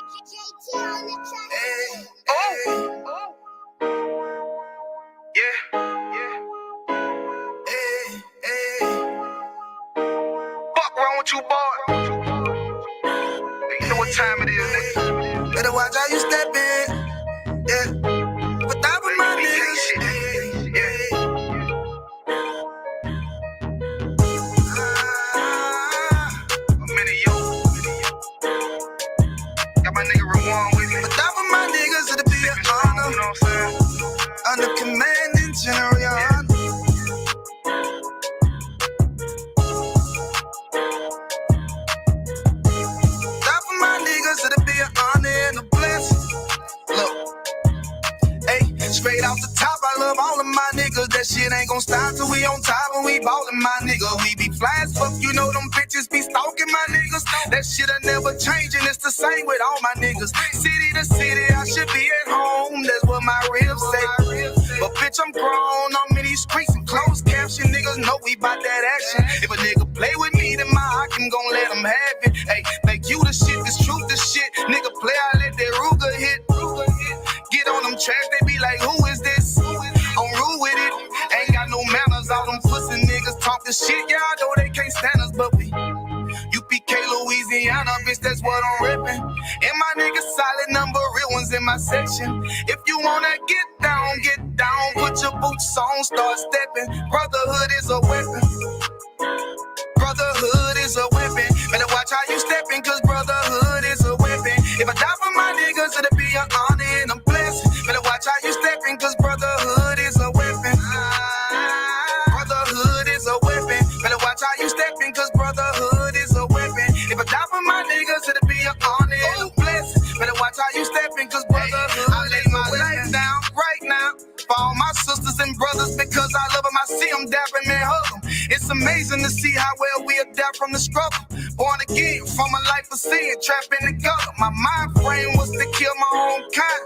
Hey, hey. Yeah, yeah. Hey, hey. Fuck wrong with you, boy? You know what time it is, nigga. Better watch how you step in. Yeah. But that was my nigga. Hey, yeah. I'm in it, yo. Got my nigga Ramon with me. But that was my niggas, it'll be an honor. You know what I'm saying? Under commanding General, your honor. That for my niggas, it'll be an honor and a blessing. Look, hey, straight off the top, I love all of my niggas. That shit ain't gon' stop till we on top and we ballin', my nigga. We be fly as fuck, you know them bitches be stalking my niggas. That shit'll never change and it's the same with all my niggas. City to city, I should be at home. That's what my ribs say. But bitch, I'm grown, I'm in these streets and closed caption. Niggas know we bout that action. If a nigga play with me, then my Hakim gon' let him have it. Hey, make you the shit, this truth the shit. Nigga play, I let that Ruger hit. Get on them tracks, they be like, who is this? I'm rude with it. Ain't got no manners, all them pussy niggas talking shit. Y'all know they can't stand us, but we UPK, Louisiana, bitch, that's what I'm rippin'. And my niggas solid, number real ones in my section. If you wanna get down, put your boots on, start stepping. Brotherhood is a weapon. Brotherhood is a weapon. Better watch how you steppin', cause brotherhood is a weapon. If I die for my niggas, it'll be an honor and a blessing. Better watch how you steppin', cause brotherhood is a weapon. Brotherhood is a weapon. Better watch how you steppin', cause brotherhood is a weapon. If I die for my niggas, it'll be an honor and a blessing. Better watch how you steppin', cause brotherhood I lay my life down right now for all my sisters and brothers, because I love them. I see them dapping and hug them. It's amazing to see how well we adapt from the struggle. Born again from a life of sin, trapping together. My mind frame was to kill my own kind.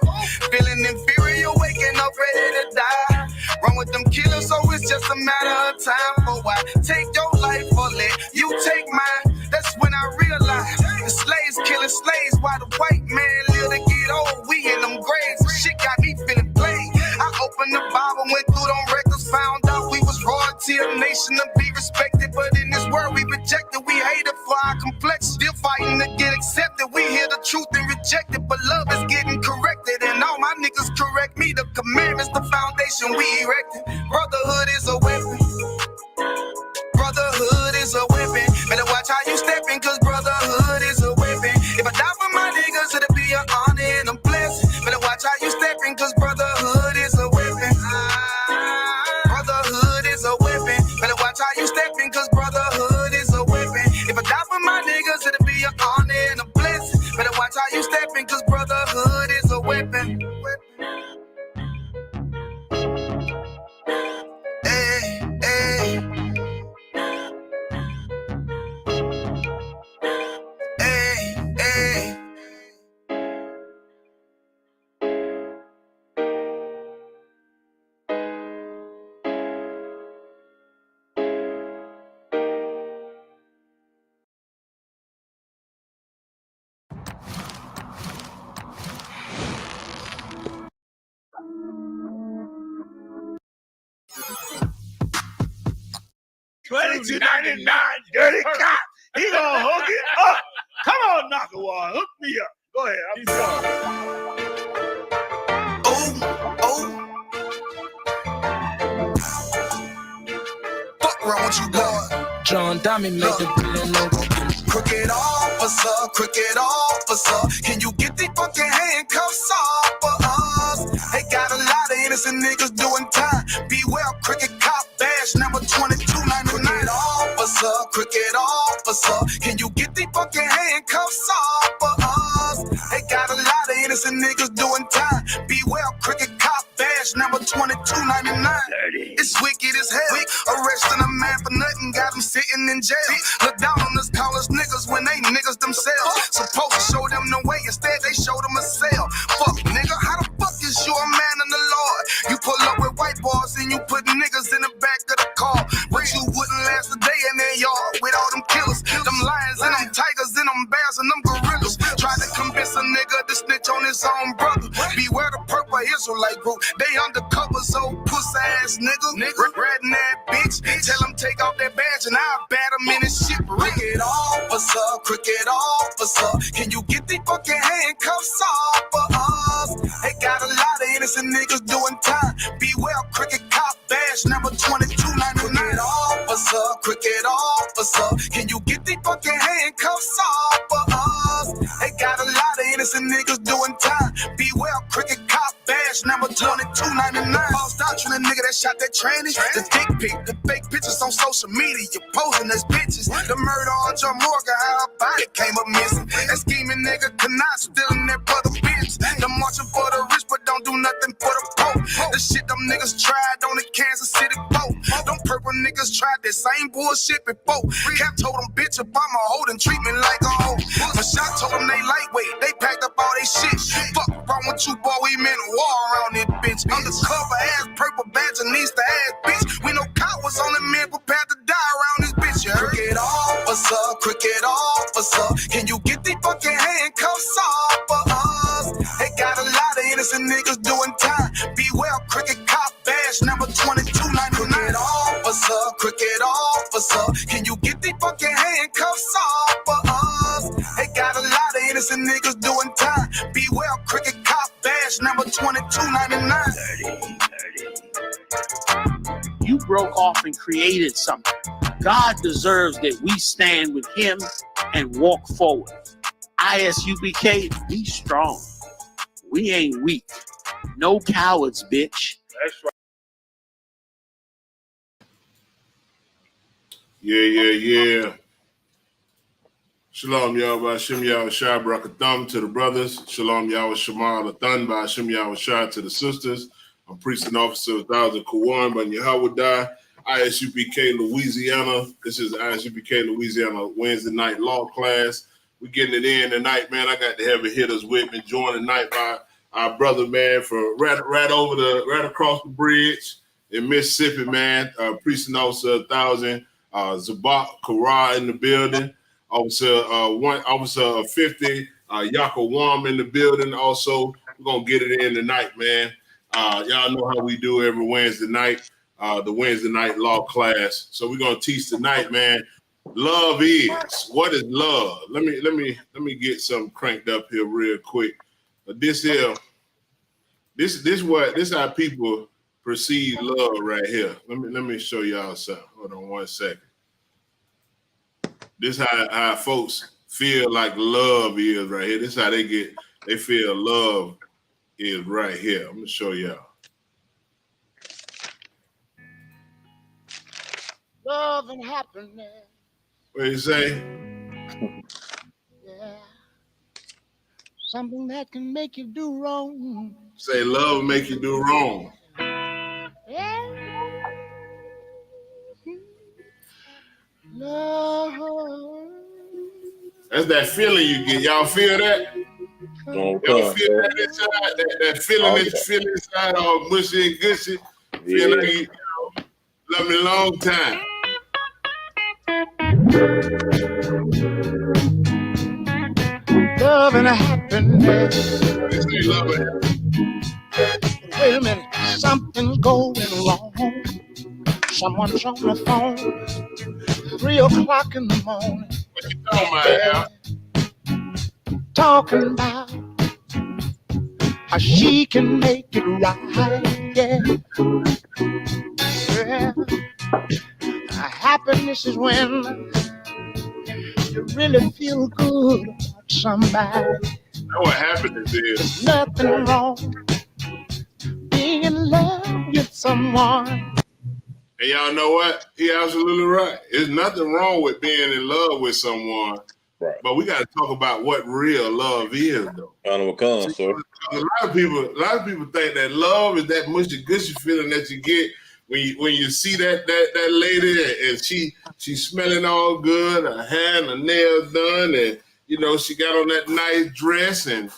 Feeling inferior, waking up ready to die. Run with them killers, so it's just a matter of time. For why take your life or let you take mine? That's when I realized the slaves killing slaves while the white man live to get old. We in them graves, shit got me feeling played. I opened the Bible, went through them records, found out we was royalty, a nation to be respected. But in this world we rejected, we hated for our complexion. Still fighting to get accepted. We hear the truth and reject it, but love is getting corrected. And all my niggas correct me. The commandments, the foundation we erected. Brotherhood is a weapon. Brotherhood is a weapon. Better watch how you steppin', cause brotherhood is a weapon. If I die for my niggas, it'll be an honor and a blessing. Better watch how you steppin', cause brotherhood is a weapon. Brotherhood is a weapon. Better watch how you steppin', cause brotherhood is a weapon. If I die for my niggas, it'll be an honor and a blessing. Better watch how you steppin', cause brotherhood is a weapon. Hey, hey. Hey, hey. $22.99, dirty cop. He gonna hook it up. Come on, Nakawar, hook me up. Go ahead, I'm sorry. Oh. Fuck wrong with you, boy? John Diamond made the billion logo. Crooked officer, can you get these fucking handcuffs off of us? They got a lot of innocent niggas doing time. Beware, crooked cop badge number 2299. Crooked officer, can you get these fucking handcuffs off of us? They got a lot of innocent niggas doing time. Beware, crooked cop badge number 2299. It's wicked as hell. Arresting a man for nothing, got him sitting in jail. Look down on us, call us niggas when they niggas themselves. Supposed to show them the way, instead they show them a cell. Fuck nigga, how the fuck is you a man of the Lord? You pull up with white boys and you put niggas in the back of the car, but you wouldn't last a day in their yard with all them killers, them lions and them tigers and them bears and them gorillas. Tried to convince a nigga social like group. They undercover, so puss ass nigga. Ratting that bitch. Tell them take off that badge and I'll bat them in his shit. Cricket officer. Can you get the fucking handcuffs off for us? They got a lot of innocent niggas doing time. Beware, cricket cop badge number 2299. Cricket officer. Can you get the fucking handcuffs off for us? They got a lot of innocent niggas doing time. Beware, cricket cop badge number 2299. False doctrine, a nigga that shot that tranny. The dick pic, the fake pictures on social media, you posing as bitches. The murder on Joe Morgan, how her body came up missing. That scheming nigga cannot stealing their brother bitch. Them marching for the rich, but don't do nothing for the poor. The shit them niggas tried on the Kansas City boat. Them purple niggas tried that same bullshit before. Cap told them, bitch, if I'm a hoe, then treat me like a hoe. The shot told them they lightweight, they packed up all they shit. Fuck wrong with you, boy, we meant war around this bitch. Undercover ass, purple badge, and needs the ass bitch. We know cowards on the men prepared to die around this bitch, you heard? Cricket officer, can you get the fucking handcuffs off for us? They got a lot of innocent niggas doing time. Beware, cricket cop badge number 2299. Cricket officer, can you get the fucking handcuffs off for us? They got a lot of innocent niggas doing time. Beware, cricket cop badge number 2299. You broke off and created something. God deserves that we stand with him and walk forward. ISUPK, be strong. We ain't weak. No cowards, bitch. That's right. Yeah. Shalom Yahweh Shem Yahweh Shai Barakatham to the brothers. Shalom Yahweh Shema Lathan by Shem Yahweh Shai to the sisters. I'm priest and officer of 1,000 Kawan by Yahweh ISUPK Louisiana. This is ISUPK Louisiana Wednesday night law class. We're getting it in tonight, man. I got the heavy hitters with me, joined tonight by our brother, man, from right across the bridge in Mississippi, man. Priest and officer of 1,000, Zabak Kara in the building. Officer 50, Yaka Wam in the building. Also, we're gonna get it in tonight, man. Y'all know how we do every Wednesday night. The Wednesday night law class. So we're gonna teach tonight, man. Love is. What is love? Let me get something cranked up here real quick. This how people perceive love right here. Let me show y'all something. Hold on 1 second. This how folks feel like love is right here. This how they feel love is right here. I'm gonna show y'all. Love and happiness. What you say? Yeah. Something that can make you do wrong. Say love will make you do wrong. Yeah. Love. That's that feeling you get. Y'all feel that? Y'all feel that inside? That feeling that you feel inside, all mushy and gushy. Feel like you love me a long time. Love and happiness. Say love and happiness. Wait a minute, something's going wrong. Someone's on the phone, 3 o'clock in the morning. What you talking about, Al? Talking about how she can make it right, yeah. Happiness is when you really feel good about somebody. That's what happiness is. There's nothing wrong being in love with someone. And y'all know what? He absolutely right. There's nothing wrong with being in love with someone. Right. But we got to talk about what real love is, though. I know what comes, sir. A lot of people think that love is that mushy gushy feeling that you get when you see that lady and she smelling all good, her hair and her nails done, and she got on that nice dress and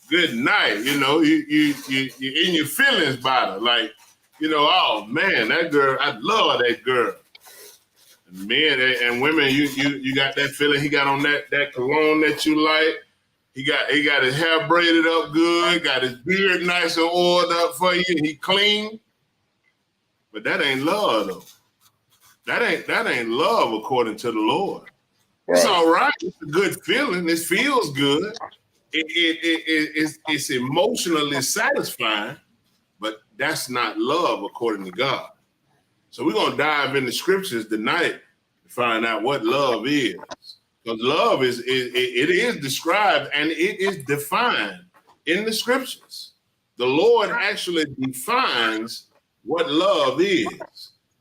good night. You in your feelings about her, like oh man, that girl, I love that girl. And men and women, you got that feeling. He got on that cologne that you like. He got his hair braided up good, got his beard nice and oiled up for you, and he clean. But that ain't love though. That ain't love according to the Lord. Right. It's all right. It's a good feeling. It feels good. It's emotionally satisfying, but that's not love according to God. So we're gonna dive into scriptures tonight to find out what love is. Because love is described and it is defined in the scriptures. The Lord actually defines what love is.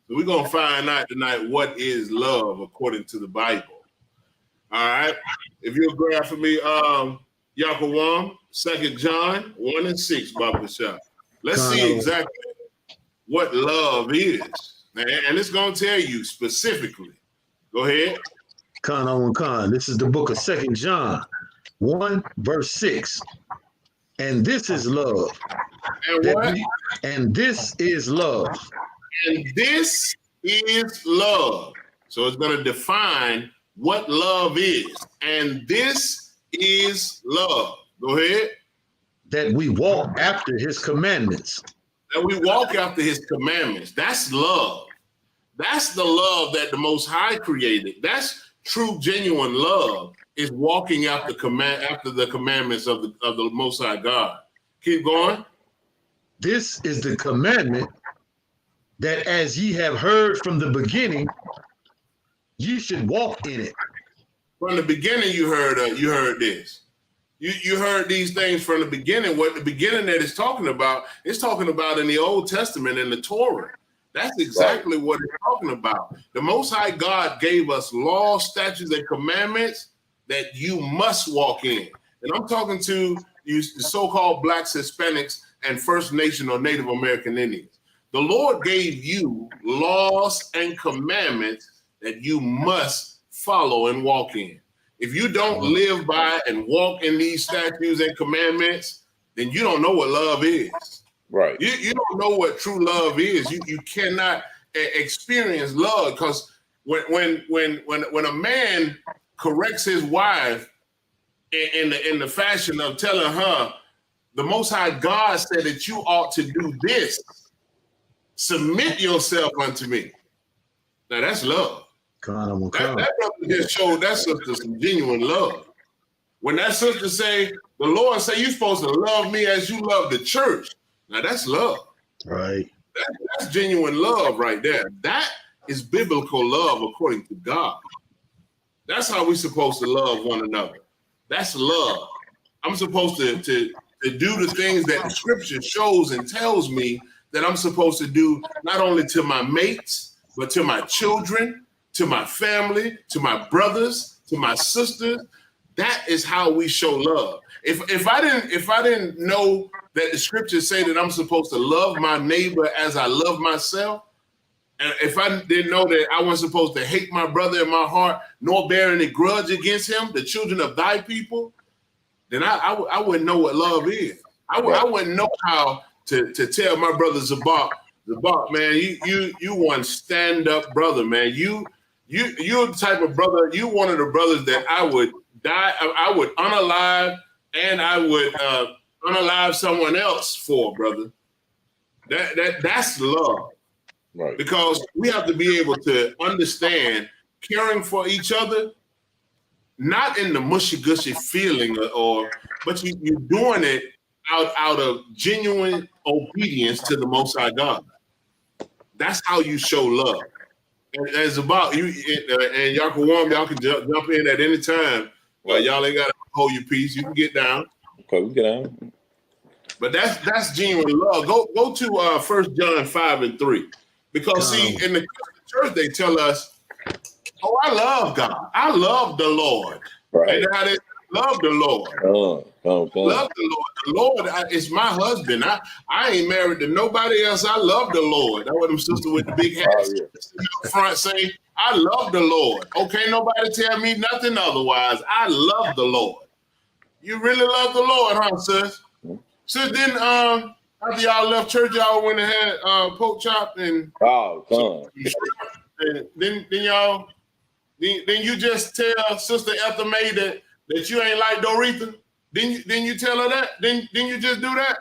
So we're gonna find out tonight what is love according to the Bible. All right. If you'll grab for me, Yakawam, 2 John 1:6, Baba Shah. Let's see exactly what love is. And it's gonna tell you specifically. Go ahead. Khan. This is the book of 2 John 1:6. And this is love. And what? And this is love. And this is love. So it's going to define what love is. And this is love. Go ahead. That we walk after his commandments. That we walk after his commandments. That's love. That's the love that the Most High created. That's true, genuine love, is walking after the commandments of the Most High God. Keep going. This is the commandment that as ye have heard from the beginning, you should walk in it. From the beginning, you heard this. You heard these things from the beginning. What the beginning that it's talking about in the Old Testament in the Torah. That's exactly what it's talking about. The Most High God gave us laws, statutes, and commandments that you must walk in. And I'm talking to you, the so-called Blacks, Hispanics, and First Nation or Native American Indians. The Lord gave you laws and commandments that you must follow and walk in. If you don't live by and walk in these statutes and commandments, then you don't know what love is. Right. You don't know what true love is. You cannot experience love, because when a man corrects his wife in the fashion of telling her, the Most High God said that you ought to do this. Submit yourself unto me. Now that's love. That brother just showed that sister some genuine love. When that sister say, the Lord say you're supposed to love me as you love the church. Now that's love. Right. That's genuine love right there. That is biblical love according to God. That's how we're supposed to love one another. That's love. I'm supposed to do the things that the scripture shows and tells me that I'm supposed to do, not only to my mates, but to my children, to my family, to my brothers, to my sisters. That is how we show love. If I didn't know that the scriptures say that I'm supposed to love my neighbor as I love myself, and if I didn't know that I wasn't supposed to hate my brother in my heart, nor bear any grudge against him, the children of thy people, then I wouldn't know what love is. I wouldn't know how to tell my brother Zabak, man, you one stand-up brother, man. You're the type of brother, you one of the brothers that I would unalive, and I would unalive someone else for, brother. That's love. Right. Because we have to be able to understand caring for each other, not in the mushy-gushy feeling, but you're doing it out of genuine obedience to the Most High God. That's how you show love. And it's about you, and y'all can jump in at any time. Well, y'all ain't got to hold your peace. You can get down. Okay, we get down. But that's genuine love. Go to 1 John 5:3. Because see, in the church they tell us, oh, I love God. I love the Lord. Right. And how they love the Lord. Love the Lord. The Lord is my husband. I ain't married to nobody else. I love the Lord. That's what them sister with the big hats up front say. I love the Lord. Okay, nobody tell me nothing otherwise. I love the Lord. You really love the Lord, huh, sis? Sis, then after y'all left church, y'all went and had pork chop and and then you just tell Sister Ethel May that you ain't like Doretha? Didn't you tell her that? Didn't you just do that?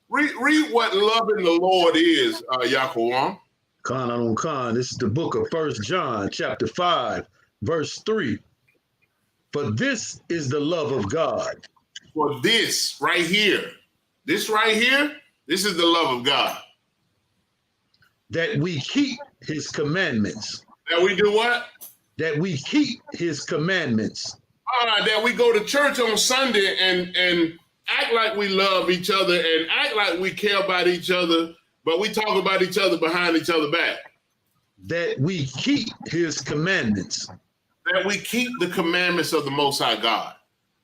Read what loving the Lord is, Yaquan. Khan on Khan. This is the book of 1 John, chapter 5, verse 3. For this is the love of God. For this right here, this is the love of God. That we keep his commandments. That we do what? That we keep his commandments. That we go to church on Sunday and act like we love each other and act like we care about each other, but we talk about each other behind each other back. That we keep his commandments. That we keep the commandments of the Most High God.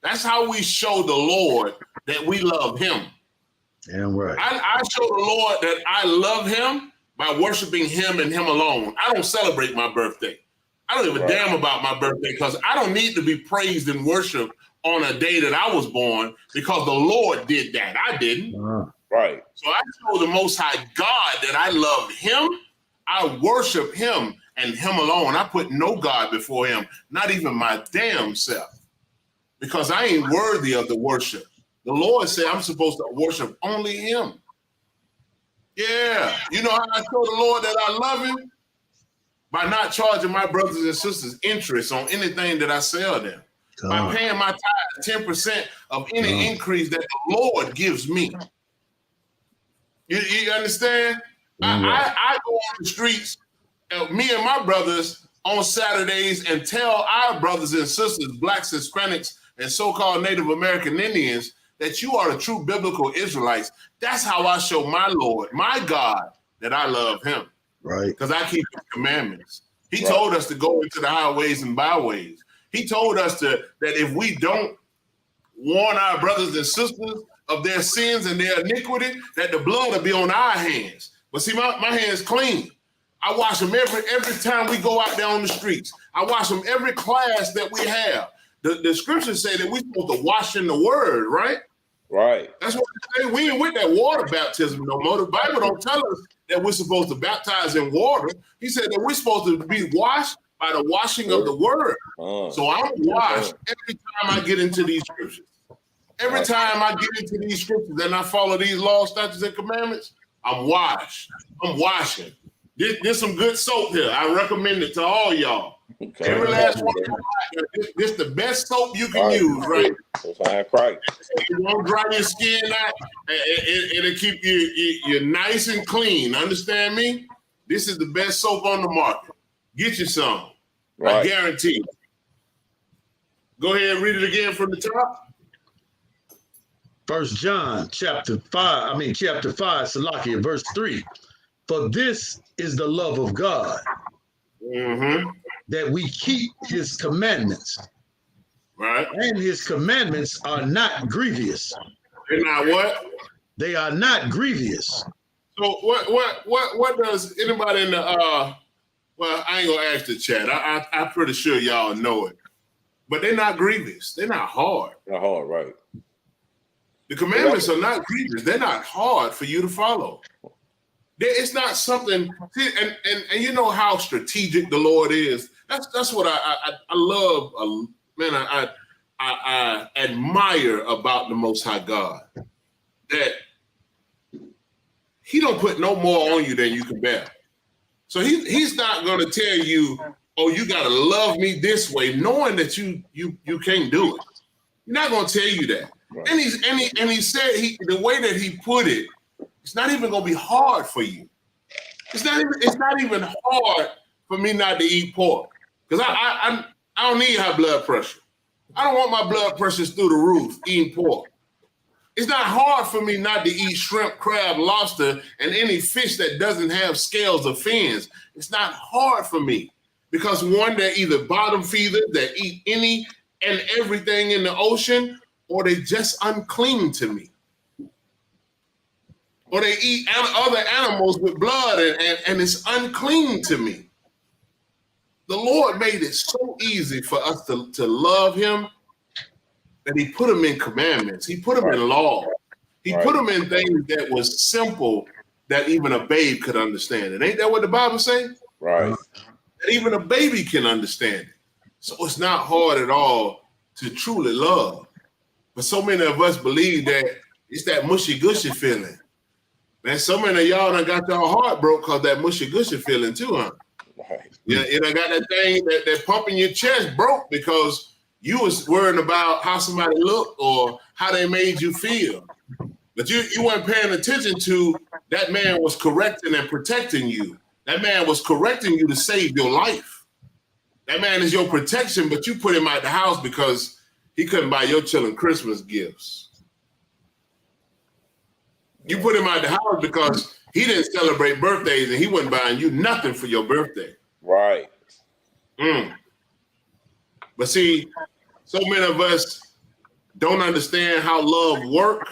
That's how we show the Lord that we love him. Damn right. I show the Lord that I love him by worshiping him and him alone. I don't celebrate my birthday. I don't give a damn about my birthday because I don't need to be praised and worshiped on a day that I was born because the Lord did that. I didn't. Right. So I show the Most High God that I love him. I worship him and him alone. I put no God before him, not even my damn self, because I ain't worthy of the worship. The Lord said I'm supposed to worship only him. Yeah. You know how I show the Lord that I love him? By not charging my brothers and sisters interest on anything that I sell them. By paying my tithe 10% of any increase that the Lord gives me. You understand? I go on the streets, me and my brothers on Saturdays and tell our brothers and sisters, blacks, Hispanics, and so-called Native American Indians that you are the true biblical Israelites. That's how I show my Lord, my God, that I love him. Right. Because I keep his commandments. He told us to go into the highways and byways. He told us that if we don't warn our brothers and sisters of their sins and their iniquity, that the blood will be on our hands. But see, my hands clean. I wash them every time we go out there on the streets. I wash them every class that we have. The scriptures say that we're supposed to wash in the word, right? Right. That's what they say. We ain't with that water baptism no more. The Bible don't tell us that we're supposed to baptize in water. He said that we're supposed to be washed by the washing of the word. So I'm washed every time I get into these scriptures. Every time I get into these scriptures and I follow these laws, statutes, and commandments, I'm washed. I'm washing. There's some good soap here. I recommend it to all y'all. Okay. Every last one. This is the best soap you can use, right? Right. It won't dry your skin out. It'll keep you nice and clean. Understand me? This is the best soap on the market. Get you some. Right. I guarantee you. Go ahead and read it again from the top. 1 John chapter 5, Salakia, verse 3. For this is the love of God, that we keep his commandments. Right. And his commandments are not grievous. They're not what? They are not grievous. So what does anybody in the well, I ain't gonna ask the chat. I'm pretty sure y'all know it. But they're not grievous. They're not hard. Not hard, right. The commandments are not grievous. They're not hard for you to follow. It's not something, and you know how strategic the Lord is. That's what I love, man. I admire about the Most High God, that he don't put no more on you than you can bear. So he's not going to tell you, oh, you got to love me this way, knowing that you can't do it. He's not going to tell you that. Right. And he said the way that he put it, it's not even going to be hard for you. It's not even hard for me not to eat pork, because I don't need high blood pressure. I don't want my blood pressures through the roof eating pork. It's not hard for me not to eat shrimp, crab, lobster, and any fish that doesn't have scales or fins. It's not hard for me, because one, they're either bottom feeders that eat any and everything in the ocean, or they just unclean to me. Or they eat other animals with blood and it's unclean to me. The Lord made it so easy for us to love him that he put them in commandments. He put them in law. He put them in things that was simple that even a babe could understand. And ain't that what the Bible say? Right. That even a baby can understand it. So it's not hard at all to truly love. But so many of us believe that it's that mushy-gushy feeling. Man, so many of y'all done got y'all heart broke because that mushy-gushy feeling too, huh? Right. Yeah, you done got that thing, that pump in your chest broke because you was worrying about how somebody looked or how they made you feel. But you weren't paying attention to that man was correcting and protecting you. That man was correcting you to save your life. That man is your protection, but you put him out the house because he couldn't buy your children Christmas gifts. You put him out the house because he didn't celebrate birthdays and he wasn't buying you nothing for your birthday. Right. But see, so many of us don't understand how love works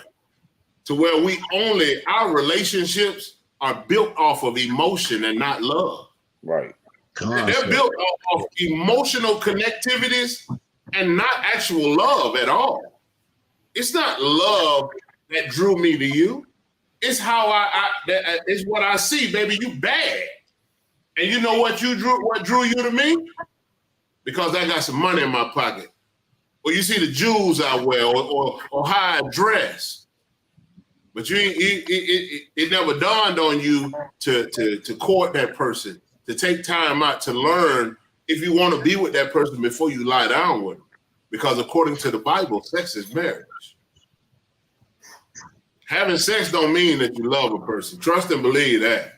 to where our relationships are built off of emotion and not love. Right. They're built off of emotional connectivities and not actual love at all. It's not love that drew me to you. It's how it's what I see, baby. You bad. And you know what drew you to me? Because I got some money in my pocket. Or you see the jewels I wear or how I dress. But it never dawned on you to court that person, to take time out to learn if you want to be with that person before you lie down with them. Because according to the Bible, sex is marriage. Having sex don't mean that you love a person. Trust and believe that.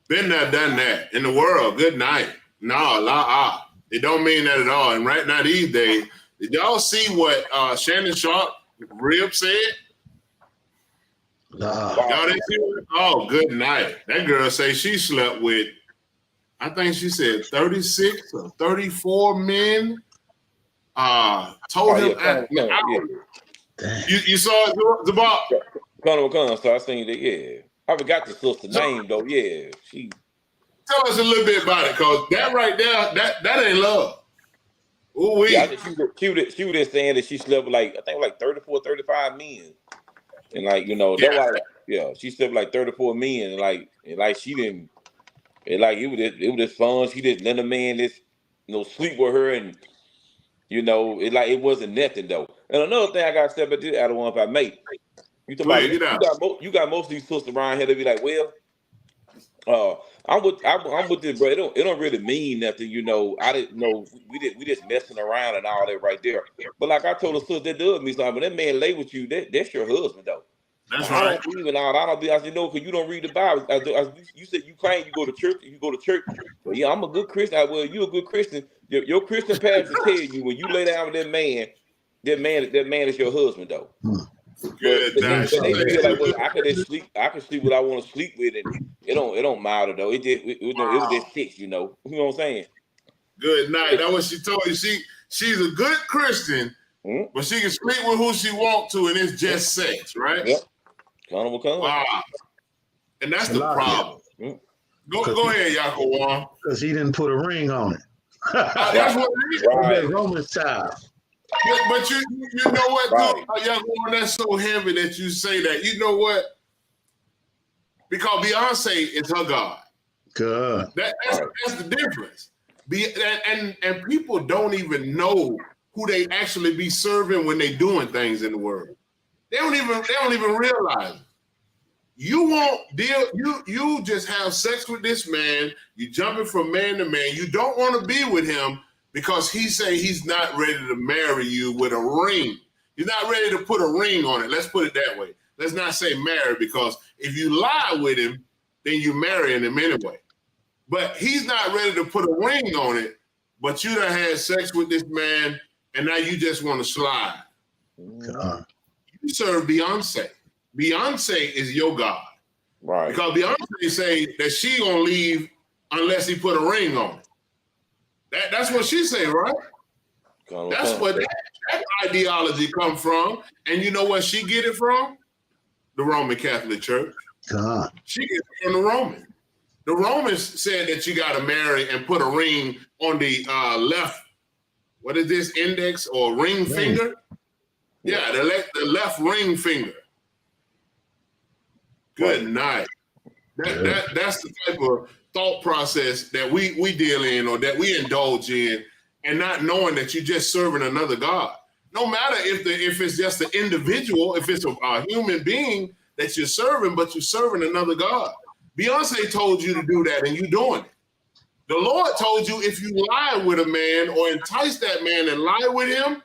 Been there, done that. In the world, good night. No, it don't mean that at all. And right now these days, did y'all see what Shannon Sharp Rib said? Y'all didn't see it? Oh, good night. That girl say she slept with, I think she said 36 or 34 men. Told him. You saw it, Zabak? Colonel, so I seen that, yeah. I forgot the sister name, though, yeah. She. Tell us a little bit about it, because that right there, that ain't love. Ooh, yeah, I think she was just saying that she slept with I think 34, 35 men. And she slept with like 34 men, and she didn't, and it was just fun. She didn't let a man just, sleep with her, and it wasn't nothing though. And another thing I got to say about this, I don't want if I make. You got most of these sisters around here that be like, well, I'm with this, bro. It don't really mean nothing, I didn't know we just messing around and all that right there. But like I told the sister, that does mean something. When that man lay with you, that's your husband though. That's right. I don't believe in all. I don't believe. I said no, because you don't read the Bible. You said you claim you go to church. You go to church. Well, yeah, I'm a good Christian. Well, you a good Christian. Your Christian pastor tell you when you lay down with that man is your husband though. Good night. They feel like, well, I can sleep what I want to sleep with, and it don't matter though. It was just sex, You know what I'm saying? Good night. That's what she told you. She's a good Christian, but she can sleep with who she wants to, and it's just sex, right? Yep. Wow. And that's the problem. Go ahead, Yaakov. Because he didn't put a ring on it. That's what it is. Right. Roman style. But you know what, right. Yaakov, that's so heavy that you say that. You know what? Because Beyonce is her God. Good. That's the difference. And people don't even know who they actually be serving when they doing things in the world. They don't even realize it. You won't deal. You just have sex with this man. You jumping from man to man. You don't want to be with him because he say he's not ready to marry you with a ring. He's not ready to put a ring on it. Let's put it that way. Let's not say marry, because if you lie with him, then you marrying him anyway. But he's not ready to put a ring on it. But you done had sex with this man, and now you just want to slide. You serve Beyonce. Beyonce is your God. Right. Because Beyonce say that she gonna leave unless he put a ring on it. That's what she say, right? That's what that ideology come from. And you know where she get it from? The Roman Catholic Church. God. She gets it from the Romans. The Romans said that you got to marry and put a ring on the left. What is this, index or ring finger? Yeah, the left ring finger. Good night. That's the type of thought process that we deal in or that we indulge in, and not knowing that you're just serving another God. No matter if it's just an individual, if it's a human being that you're serving, but you're serving another God. Beyonce told you to do that, and you're doing it. The Lord told you if you lie with a man or entice that man and lie with him,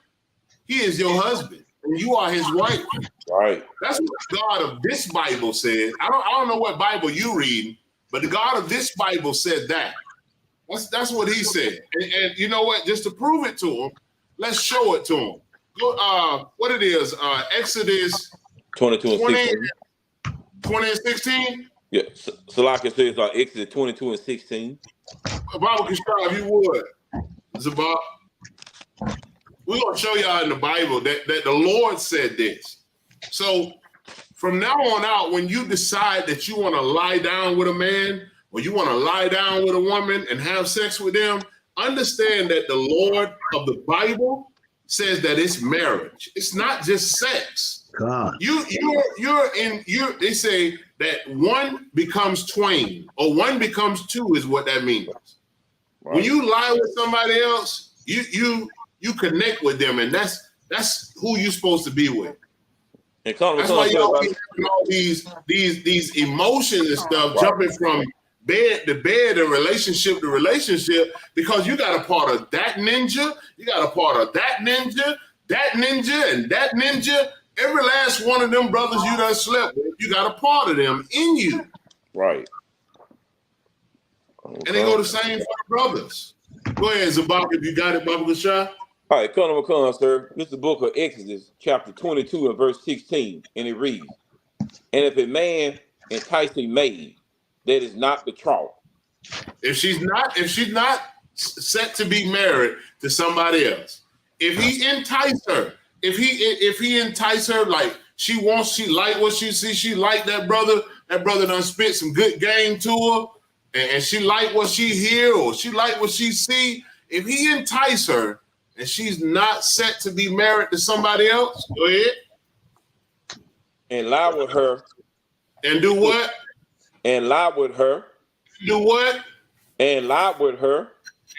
he is your husband, and you are his wife. Right. That's what the God of this Bible said. I don't know what Bible you read, but the God of this Bible said that. That's what he said. And you know what? Just to prove it to him, let's show it to him. Go, what it is, Exodus 22 and 16. 20 and 16? Yeah, Salaka says Exodus 22 and 16. Bible Construct, if you would. Zabak. We're going to show y'all in the Bible that the Lord said this. So from now on out, when you decide that you want to lie down with a man or you want to lie down with a woman and have sex with them, understand that the Lord of the Bible says that it's marriage. It's not just sex. God. They say that one becomes twain or one becomes two is what that means. Right. When you lie with somebody else, you connect with them, and that's who you're supposed to be with. That's why y'all keep having all these emotions and stuff jumping from bed to bed and relationship to relationship, because you got a part of that ninja, you got a part of that ninja, and that ninja. Every last one of them brothers you done slept with, you got a part of them in you. Right. Okay. And they go the same for the brothers. Go ahead, Zabak, if you got it, Baba Gashah. All right, come, sir. This is the book of Exodus, chapter 22 and verse 16, and it reads, "And if a man entice a maid that is not betrothed." If she's not set to be married to somebody else, if he entice her, if he entice her like she like what she see, she like that brother done spit some good game to her, and she like what she hear or she like what she see, if he entice her and she's not set to be married to somebody else, go ahead. And lie with her. And do what? And lie with her. Do what? And lie with her.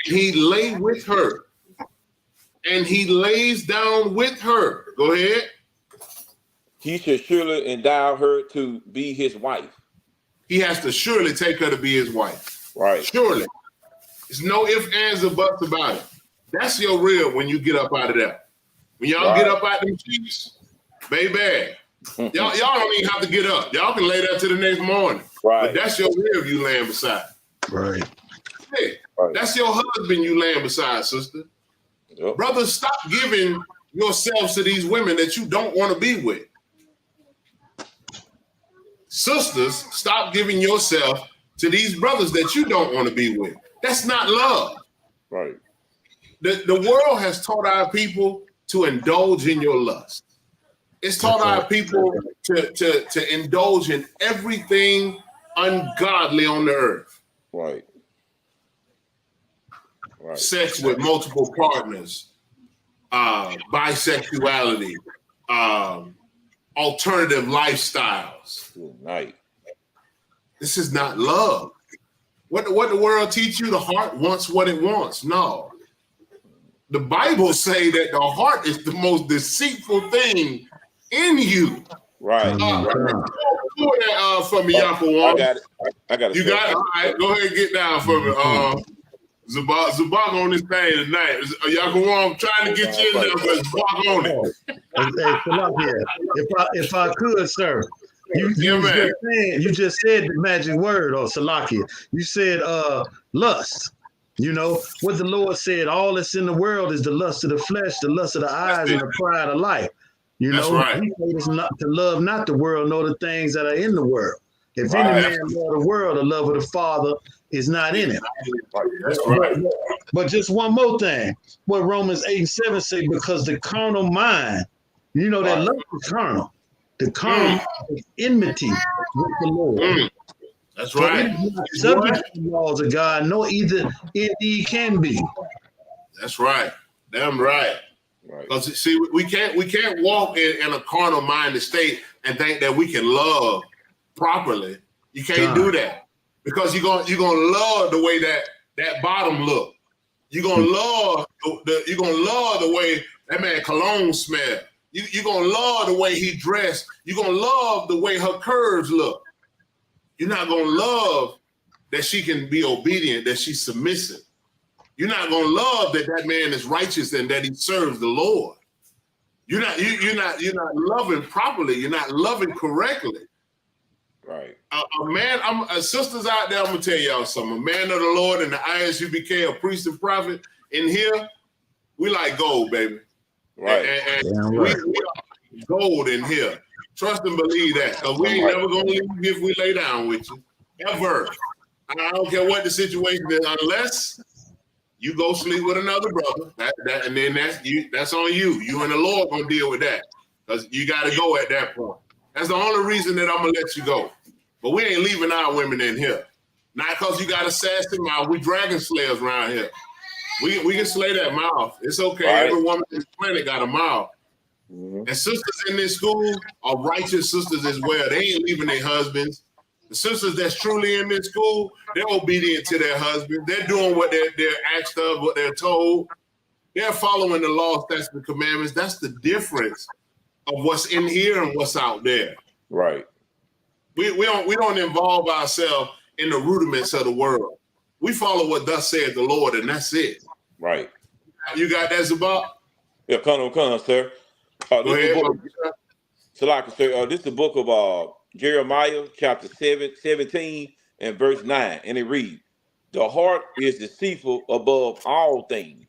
He lay with her. And he lays down with her. Go ahead. He should surely endow her to be his wife. He has to surely take her to be his wife. Right. Surely. There's no ifs, ands, or buts about it. That's your real when you get up out of that. When y'all get up out them cheeks, baby, y'all don't even have to get up. Y'all can lay there till the next morning. Right. But that's your real you laying beside. Right. Hey, that's your husband you laying beside, sister. Yep. Brothers, stop giving yourselves to these women that you don't want to be with. Sisters, stop giving yourself to these brothers that you don't want to be with. That's not love. Right. The world has taught our people to indulge in your lust. It's taught our people to indulge in everything ungodly on the earth. Right. Right. Sex with multiple partners, bisexuality, alternative lifestyles. Good night. This is not love. What the world teach you? The heart wants what it wants. No. The Bible say that the heart is the most deceitful thing in you. Right. For me, Yapo. I got it. You got it? All right, go ahead and get down for me. Zabak on this thing tonight. Yapo, I'm trying to get you in there, but Zabak on it. Hey, come up here. If I could, sir. You just said the magic word, or Salakia. You said lust. You know what the Lord said, all that's in the world is the lust of the flesh, the lust of the eyes, and the pride of life. You know, right. He told us not to love not the world, nor the things that are in the world. If any man love the world, the love of the Father is not in him. That's right. But just one more thing, what Romans 8:7 say, because the carnal mind, you know that love is carnal. The carnal is enmity with the Lord. That's right. Subject to the laws of God, nor either indeed can be. That's right. Damn right. Because see, we can't walk in a carnal minded state and think that we can love properly. You can't do that, because you're gonna love the way that bottom look. You're gonna love the way That man cologne smell. You're going to love the way he dressed. You're going to love the way her curves look. You're not going to love that she can be obedient, that she's submissive. You're not going to love that that man is righteous and that he serves the Lord. You're not loving properly. You're not loving correctly. Right. A man, sisters out there, I'm going to tell y'all something. A man of the Lord in the ISUPK, a priest and prophet in here, we like gold, baby. Right. And we are gold in here. Trust and believe that. Because we ain't never going to leave you if we lay down with you. Ever. I don't care what the situation is, unless you go sleep with another brother. And then that's on you. You and the Lord going to deal with that. Because you got to go at that point. That's the only reason that I'm going to let you go. But we ain't leaving our women in here. Not because you got a sassy mouth. We dragon slayers around here. We can slay that mouth. It's okay. Right. Every woman on this planet got a mouth. Mm-hmm. And sisters in this school are righteous sisters as well. They ain't leaving their husbands. The sisters that's truly in this school, they're obedient to their husbands. They're doing what they're asked of, what they're told. They're following the law, statutes, and commandments. That's the difference of what's in here and what's out there. Right. We don't involve ourselves in the rudiments of the world. We follow what thus saith the Lord, and that's it. Right. You got that, Zabak? Yeah, come on, sir. Go ahead. This is the book of Jeremiah, chapter 17 and verse 9, and it reads, "The heart is deceitful above all things."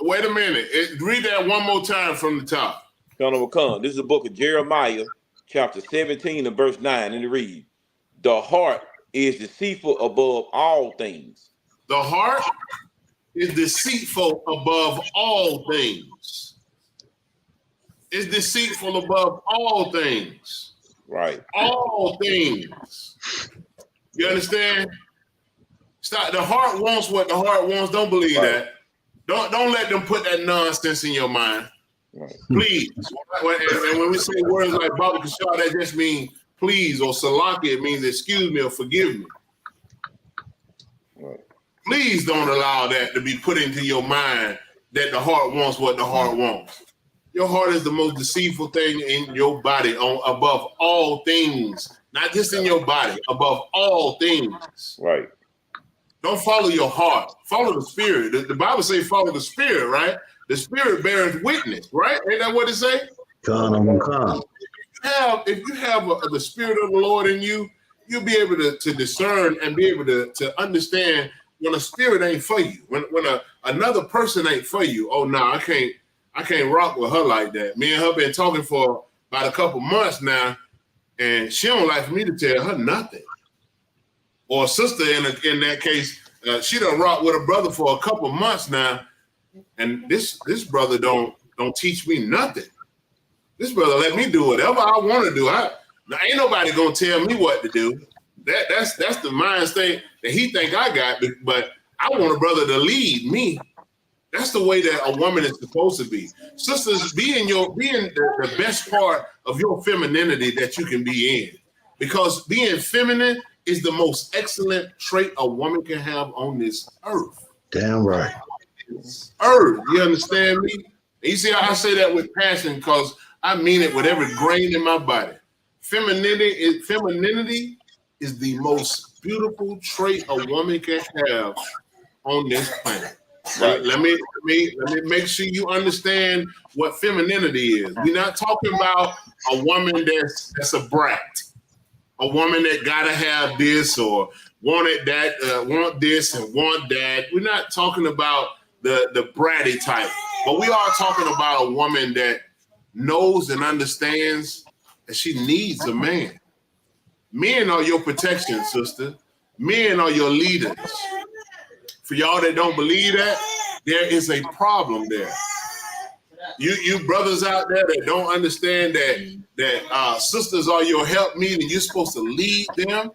Wait a minute. Read that one more time from the top. This is the book of Jeremiah, chapter 17 and verse 9, and it reads, "The heart is deceitful above all things." The heart is deceitful above all things. It's deceitful above all things. Right. All things. You understand? Stop. The heart wants what the heart wants. Don't believe that. Don't let them put that nonsense in your mind. Right. Please. And when we say words like Baba Kashar, that just means please, or Salaki, it means excuse me or forgive me. Right. Please don't allow that to be put into your mind that the heart wants what the heart wants. Your heart is the most deceitful thing in your body, above all things. Not just in your body, above all things. Right. Don't follow your heart. Follow the spirit. The Bible says follow the spirit, right? The spirit bears witness, right? Ain't that what it say? Come. If you have the spirit of the Lord in you, you'll be able to discern and be able to understand when a spirit ain't for you. When another person ain't for you. Oh no, I can't rock with her like that. Me and her been talking for about a couple months now, and she don't like for me to tell her nothing. Or a sister in that case, she done rock with a brother for a couple months now, and this brother don't teach me nothing. This brother let me do whatever I want to do. Now ain't nobody gonna tell me what to do. That's the mind state that he think I got, but I want a brother to lead me. That's the way that a woman is supposed to be. Sisters, be in the best part of your femininity that you can be in. Because being feminine is the most excellent trait a woman can have on this earth. Damn right. Earth, you understand me? And you see how I say that with passion, because I mean it with every grain in my body. Femininity is the most beautiful trait a woman can have on this planet. Right. Let me make sure you understand what femininity is. We're not talking about a woman that's a brat, a woman that gotta have this or wanted that, want this and want that. We're not talking about the bratty type, but we are talking about a woman that knows and understands that she needs a man. Men are your protection, sister. Men are your leaders. For y'all that don't believe that, there is a problem there. You brothers out there that don't understand that sisters are your helpmeet and you're supposed to lead them.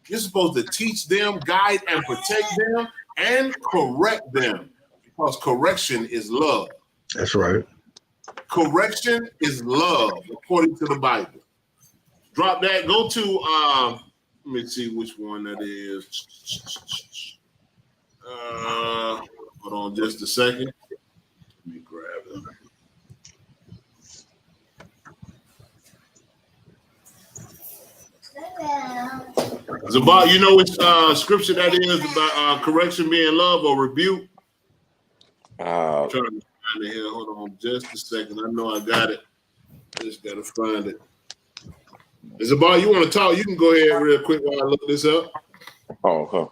You're supposed to teach them, guide and protect them, and correct them, because correction is love. That's right. Correction is love, according to the Bible. Drop that. Go to let me see which one that is. Hold on just a second. Let me grab it. Zabat, you know which scripture that is about correction being love or rebuke? I'm trying to find it here. Hold on just a second. I know I got it. I just got to find it. Zabat, you want to talk? You can go ahead real quick while I look this up. Oh, okay.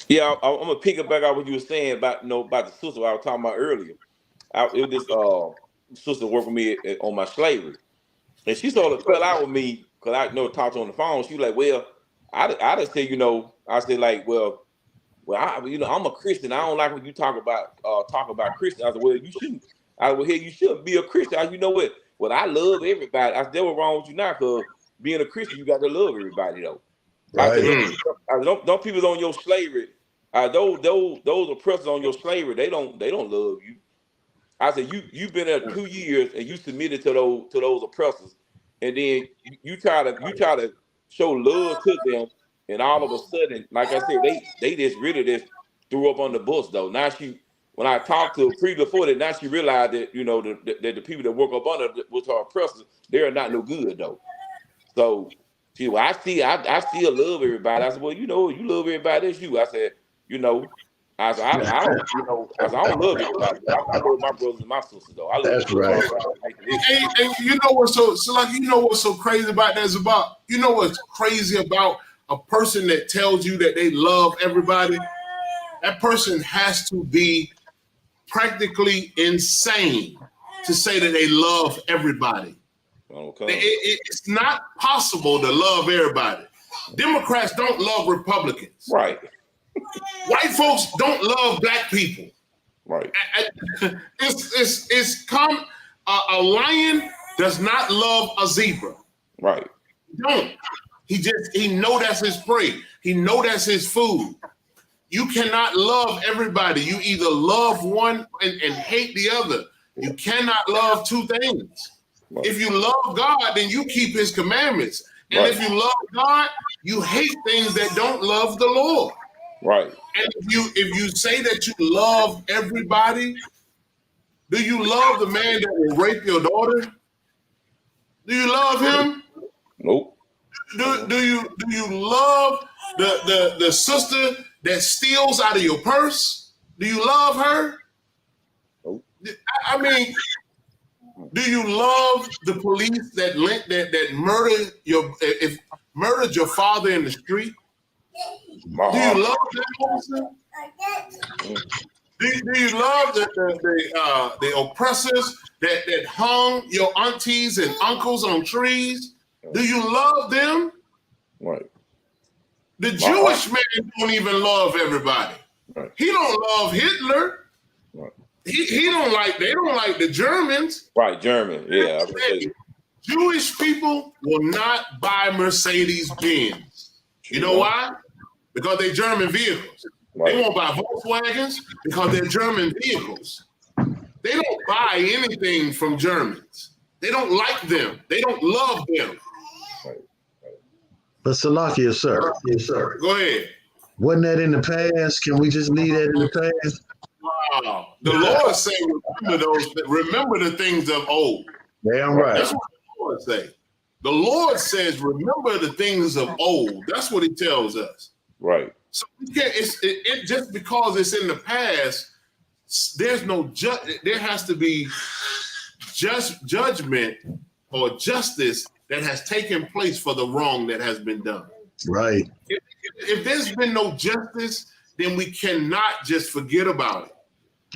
Yeah, I'm gonna pick it back out what you were saying about about the sister I was talking about earlier. It was this sister working with me on my slavery, and she sort of fell out with me because I talked to her on the phone. She was like, "Well, I just said, I said like, well, I'm a Christian. I don't like when you talk about Christian." I said, "Well, you shouldn't. You shouldn't be a Christian." You know what? Well, I love everybody. I said, "There was wrong with you now, because being a Christian, you got to love everybody, though." Right. I said, don't people on your slavery, those oppressors on your slavery, they don't love you. I said, you've been there 2 years and you submitted to those oppressors, and then you try to show love to them, and all of a sudden, like I said, they just really just threw up on the bus though. Now when I talked to her before that, now she realized that that the people that work up under with her oppressors, they're not no good though. So I still love everybody. I said, well, you love everybody. That's you. I said, I don't love everybody. I love my brothers and my sisters though. I love That's right. And you know what's so crazy about that, Zabat? You know what's crazy about a person that tells you that they love everybody? That person has to be practically insane to say that they love everybody. Okay. It's not possible to love everybody. Democrats don't love Republicans. Right. White folks don't love black people. Right. A lion does not love a zebra. Right. Don't. He know that's his prey. He know that's his food. You cannot love everybody. You either love one and hate the other. You cannot love two things. Right. If you love God, then you keep his commandments. And if you love God, you hate things that don't love the Lord. Right. And if you say that you love everybody, do you love the man that will rape your daughter? Do you love him? Nope. Do you love the sister that steals out of your purse? Do you love her? Nope. I mean, do you love the police that murdered your father in the street? Do you love that person? Do you love the oppressors that hung your aunties and uncles on trees? Do you love them? Right. The Jewish man don't even love everybody. Right. He don't love Hitler. Right. They don't like the Germans. Right, German. Yeah. Jewish people will not buy Mercedes-Benz. You know why? Because they're German vehicles. Right. They won't buy Volkswagens because they're German vehicles. They don't buy anything from Germans. They don't like them. They don't love them. Right. But Salakia, sir. Yes, sir. Go ahead. Wasn't that in the past? Can we just leave that in the past? Wow. The Lord say, remember the things of old. Damn right. That's what the Lord say. The Lord says, remember the things of old. That's what he tells us. Right. So we can't, it just because it's in the past, there's no there has to be just judgment or justice that has taken place for the wrong that has been done. Right. If there's been no justice, then we cannot just forget about it.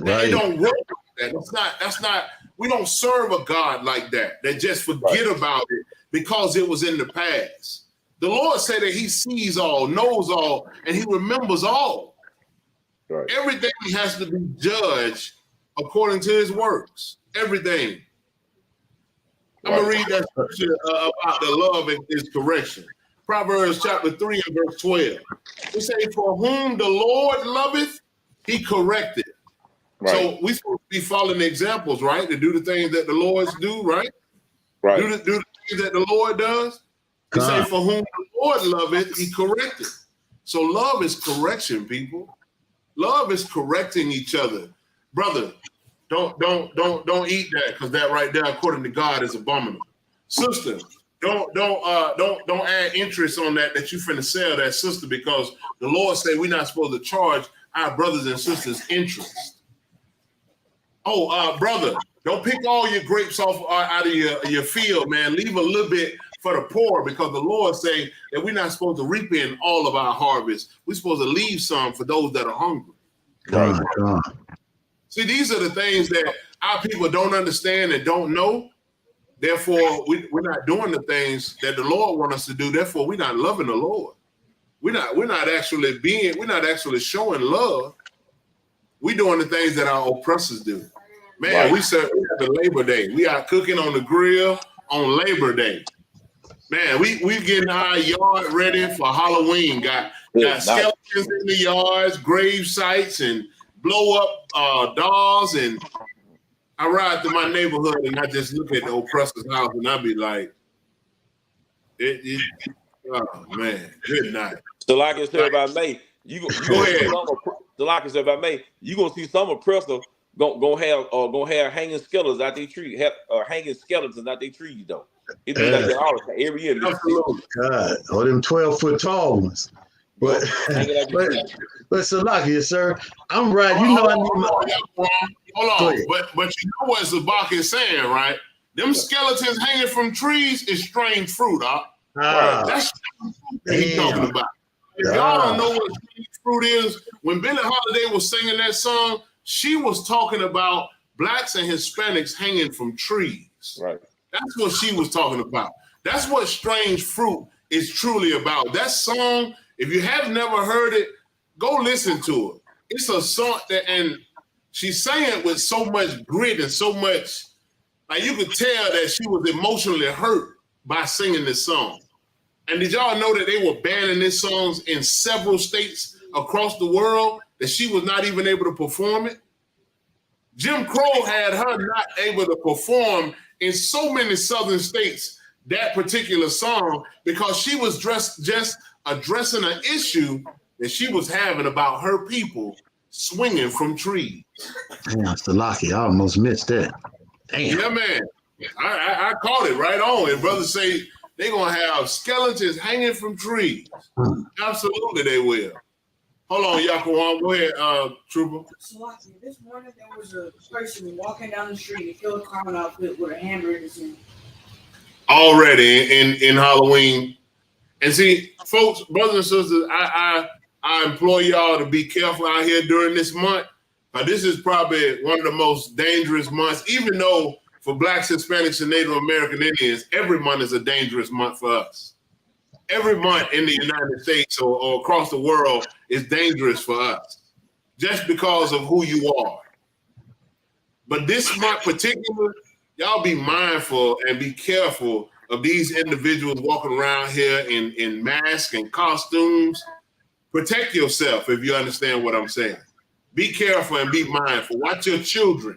Right. It don't work like that. That's not, we don't serve a God like that just forget about it because it was in the past. The Lord said that he sees all, knows all, and he remembers all. Right. Everything has to be judged according to his works. Everything. I'm going to read that scripture about the love and his correction. Proverbs chapter 3 and verse 12. It says, for whom the Lord loveth, he corrected. Right. So we supposed to be following the examples, right? To do the things that the Lord do, right? Right. Do the things that the Lord does. He say, for whom the Lord loveth, he corrected. So love is correction, people. Love is correcting each other. Brother, don't eat that, because that right there, according to God, is abominable. Sister, don't add interest on that you finna sell that sister, because the Lord said we're not supposed to charge our brothers and sisters interest. Oh, brother, don't pick all your grapes off out of your field, man. Leave a little bit for the poor, because the Lord say that we're not supposed to reap in all of our harvest. We're supposed to leave some for those that are hungry. God. See, these are the things that our people don't understand and don't know. Therefore, we're not doing the things that the Lord wants us to do. Therefore, we're not loving the Lord. We're not actually showing love. We're doing the things that our oppressors do. Man, we have the Labor Day. We are cooking on the grill on Labor Day. Man, we getting our yard ready for Halloween. Got skeletons in the yards, grave sites, and blow up dolls. And I ride through my neighborhood and I just look at the oppressor's house and I be like, oh man, good night. So like I said about May, you Go ahead. So like I said about May, you gonna see some oppressor gonna have hanging skeletons out their tree, hanging skeletons out their trees though. It be like that all the time, every year. God, or them 12-foot tall ones. But Salakia, sir, I'm right. You know, hold on. But you know what Zabak is saying, right? Them skeletons hanging from trees is strange fruit, That's what he's talking about. If y'all don't know what strange fruit is, when Billie Holiday was singing that song, she was talking about blacks and Hispanics hanging from trees. Right. That's what she was talking about. That's what strange fruit is truly about. That song, if you have never heard it, go listen to it. It's a song and she's saying it with so much grit and so much, like you could tell that she was emotionally hurt by singing this song. And did y'all know that they were banning this songs in several states across the world, that she was not even able to perform it? Jim Crow had her not able to perform in so many southern states that particular song because she was just addressing an issue that she was having about her people swinging from trees. Damn, Salaki, I almost missed that. Damn. Yeah, man. I caught it right on. And brothers say they're going to have skeletons hanging from trees. Absolutely they will. Hold on, Yaquan. Go ahead, Trooper. Salaki, this morning there was a person walking down the street in a Killer Clown outfit with a hamburger in. Already in Halloween. And see, folks, brothers and sisters, I implore y'all to be careful out here during this month. This is probably one of the most dangerous months, even though for Blacks, Hispanics, and Native American Indians, every month is a dangerous month for us. Every month in the United States or across the world is dangerous for us, just because of who you are. But this month particular, y'all be mindful and be careful of these individuals walking around here in masks and costumes. Protect yourself if you understand what I'm saying. Be careful and be mindful. Watch your children.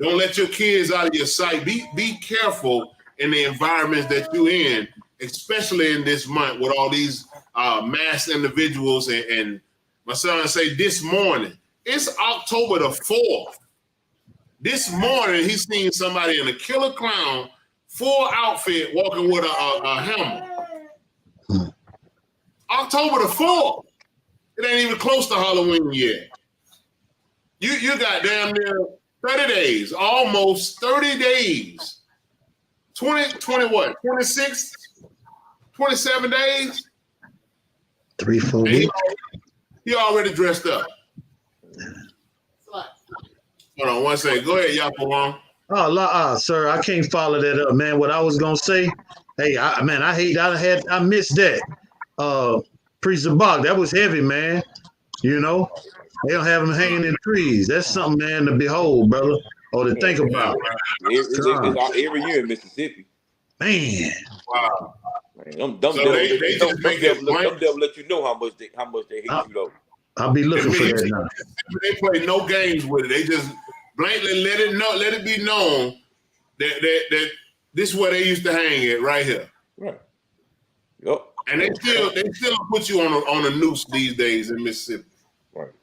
Don't let your kids out of your sight. Be careful in the environments that you're in, especially in this month with all these masked individuals. And my son say this morning, it's October the 4th. This morning, he's seen somebody in a Killer Clown full outfit walking with a helmet. October the 4th. It ain't even close to Halloween yet. You got damn near 30 days, almost 30 days. 20 what? 26, 27 days? 3-4 weeks. He already dressed up. Hold on one second. Go ahead, Yaquan. Oh, sir, I can't follow that up, man. What I was gonna say, hey, I missed that. Priest of Bach, that was heavy, man. You know, they don't have them hanging in trees. That's something, man, to behold, brother, or to think about. It's every year in Mississippi. Man. Wow. Man, them devils let you know how much they hate you though. I'll be looking for that now. They play no games with it. They just blatantly let it be known that this is where they used to hang it right here. Right. Yep. And they still put you on a noose these days in Mississippi. Right.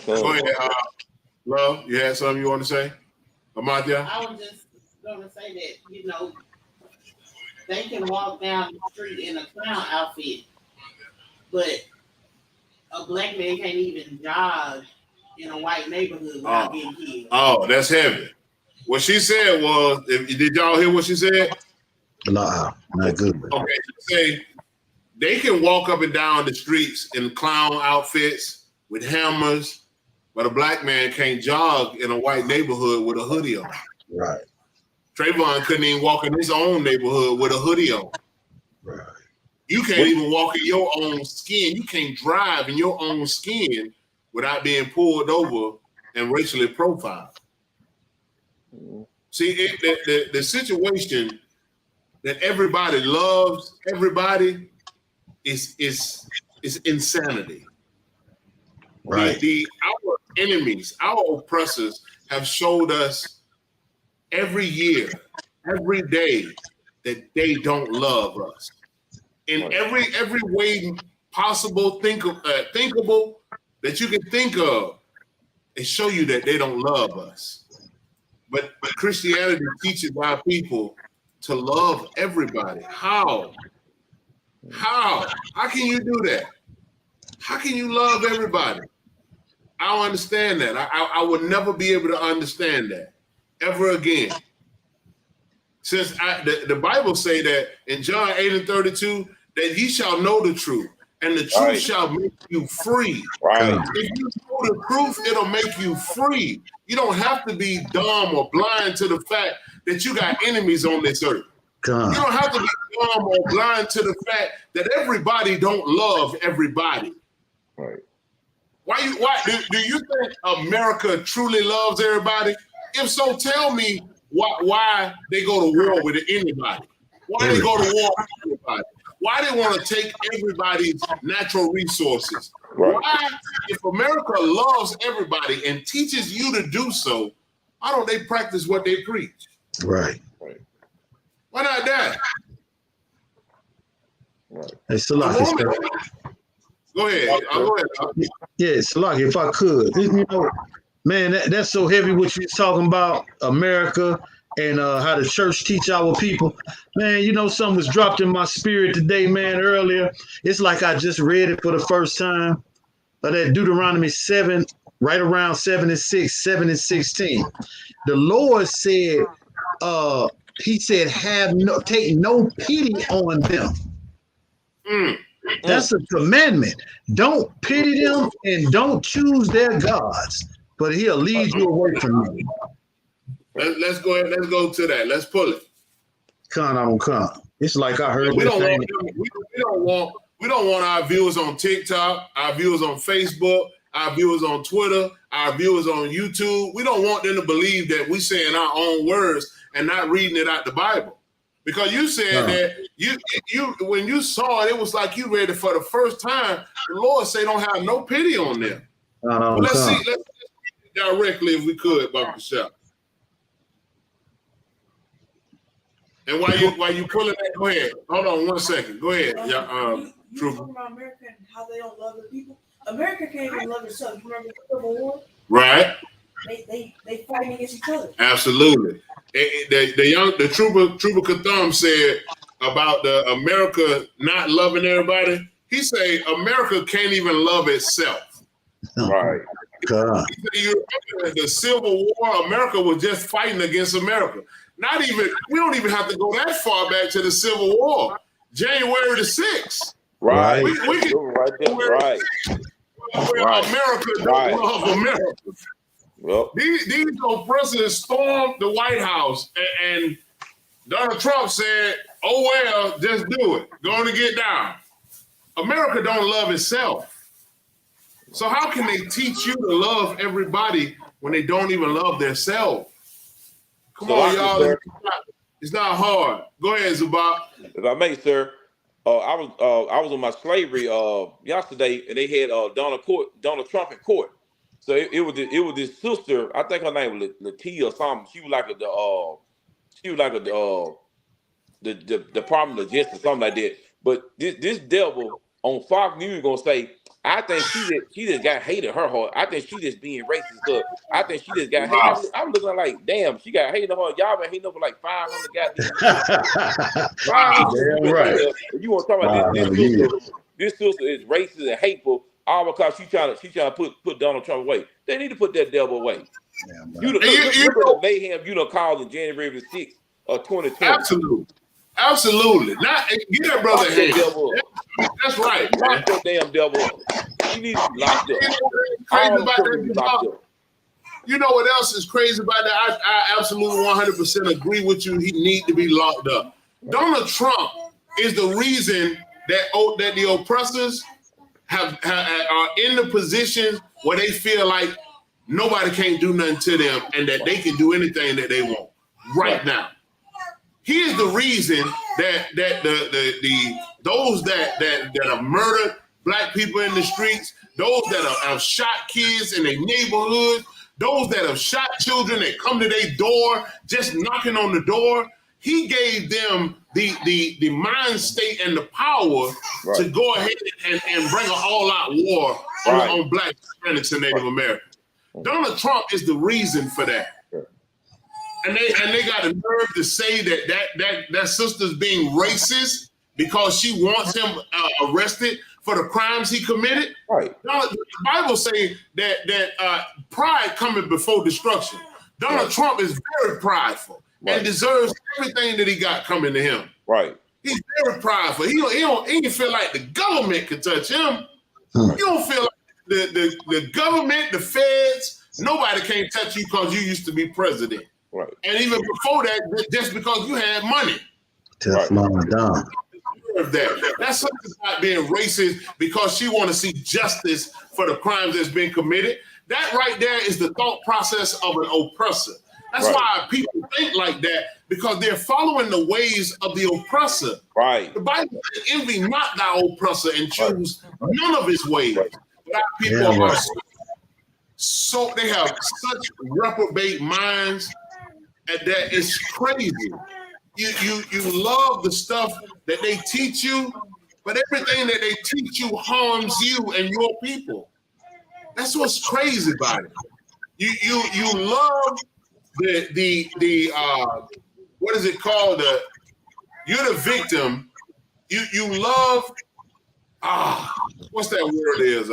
Go ahead, Love. You had something you want to say, Amatya? I was just gonna say that they can walk down the street in a clown outfit, but a black man can't even jog in a white neighborhood without getting killed. Oh, that's heavy. What she said was, did y'all hear what she said? Nah, not good. Okay, she say they can walk up and down the streets in clown outfits with hammers, but a black man can't jog in a white neighborhood with a hoodie on. Right. Trayvon couldn't even walk in his own neighborhood with a hoodie on. Right. You can't even walk in your own skin. You can't drive in your own skin without being pulled over and racially profiled. See, the situation that everybody loves everybody is insanity. Right. Our enemies, our oppressors have showed us every year, every day that they don't love us. In every way possible, thinkable that you can think of, they show you that they don't love us. But Christianity teaches our people to love everybody. How? How can you do that? How can you love everybody? I don't understand that. I would never be able to understand that ever again. Since the Bible say that in John 8:32, that ye shall know the truth, and the truth shall make you free. Right. If you know the truth, it'll make you free. You don't have to be dumb or blind to the fact that you got enemies on this earth. You don't have to be dumb or blind to the fact that everybody don't love everybody. Right. Why do you think America truly loves everybody? If so, tell me why they go to war with anybody. Why they go to war with everybody? Why they want to take everybody's natural resources? Right. Why, if America loves everybody and teaches you to do so, why don't they practice what they preach? Right. Why not that? Right. Hey, Salaki, Go ahead. Go ahead. yeah, Salaki, if I could, you know, man, that's so heavy what you're talking about, America and how the church teach our people. Man, you know, something was dropped in my spirit today, man, earlier. It's like I just read it for the first time. That Deuteronomy 7, right around 7 and 6, 7 and 16. The Lord said, he said, take no pity on them. That's a commandment. Don't pity them and don't choose their gods, but he'll lead you away from them. Let's go ahead. Let's go to that. Let's pull it. Come. It's like I heard. We don't want our viewers on TikTok, our viewers on Facebook, our viewers on Twitter, our viewers on YouTube. We don't want them to believe that we saying our own words and not reading it out the Bible. Because you said that you when you saw it, it was like you read it for the first time. The Lord say don't have no pity on them. Let's see directly if we could, Baba Shah. And while you pulling that, go ahead. Hold on 1 second. Go ahead. You talking about America and how they don't love the people? America can't even love itself. You remember the Civil War? Right. They fighting against each other. Absolutely. The Trooper Katham said about the America not loving everybody. He say America can't even love itself. Right. God. You remember the Civil War? America was just fighting against America. We don't even have to go that far back to the Civil War. January the 6th. Right. We can right there. Right. Where America don't love America. Well, These oppressors stormed the White House, and Donald Trump said, "Oh well, just do it. Going to get down." America don't love itself. So how can they teach you to love everybody when they don't even love themselves? Come on, y'all. It's not hard. Go ahead, Zubac. If I may, sir, I was on my slavery yesterday, and they had Donald Trump in court. So it was this sister. I think her name was Latia or something. She was like the Department of Justice or something like that. But this devil on Fox News gonna say I think she just got hate in her heart. I think she just being racist. Cause I think she just got hate. I'm looking like, damn, she got hate in her heart. Y'all been hating over like 500 goddamn. 500 Damn right. You want to talk about this sister is racist and hateful all because she trying to put Donald Trump away. They need to put that devil away. You look at the mayhem you done caused in January the 6th of 2020. Absolutely. Not get that brother hand. That's right. Lock that damn devil up. He needs to be locked up. Crazy about that. You know what else is crazy about that? I absolutely 100% agree with you. He need to be locked up. Donald Trump is the reason that the oppressors are in the position where they feel like nobody can't do nothing to them and that they can do anything that they want right now. He is the reason that those that have murdered black people in the streets, those that have shot kids in their neighborhood, those that have shot children that come to their door just knocking on the door. He gave them the mind state and the power to go ahead and bring an all-out war on black Hispanics and Native Americans. Donald Trump is the reason for that. And they got a nerve to say that sister's being racist because she wants him arrested for the crimes he committed. Right. The Bible says that pride cometh before destruction. Donald Trump is very prideful and deserves everything that he got coming to him. Right. He's very prideful. He don't feel like the government can touch him. You don't feel like the government, the feds, nobody can touch you because you used to be president. Right. And even before that, just because you had money. Teflon Don. That's something about being racist because she want to see justice for the crimes that's been committed. That right there is the thought process of an oppressor. That's why people think like that, because they're following the ways of the oppressor. Right. The Bible says, envy not thy oppressor and choose none of his ways. Black people are so they have such reprobate minds that it's crazy. You love the stuff that they teach you, but everything that they teach you harms you and your people. That's what's crazy about it. You love the what is it called? You're the victim. You love what's that word is?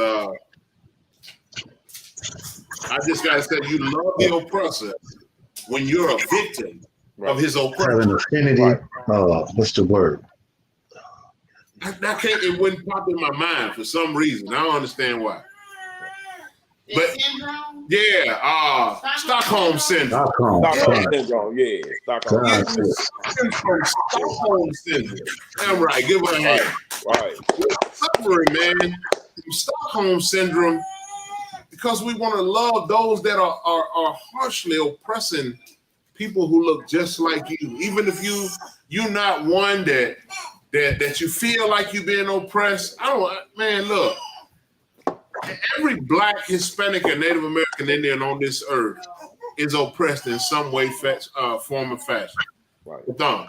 I just gotta say you love the oppressor when you're a victim of his oppression. Have an affinity. What's the word? It wouldn't pop in my mind for some reason. I don't understand why. But yeah, Stockholm syndrome. Stockholm syndrome. Yeah, Stockholm syndrome. Damn right. Give her a hand. Right. We're suffering, man, from Stockholm syndrome because we want to love those that are harshly oppressing people who look just like you, even if you're not one that you feel like you're being oppressed. Look. Every Black, Hispanic, and Native American Indian on this earth is oppressed in some way, form, or fashion. Right. Don,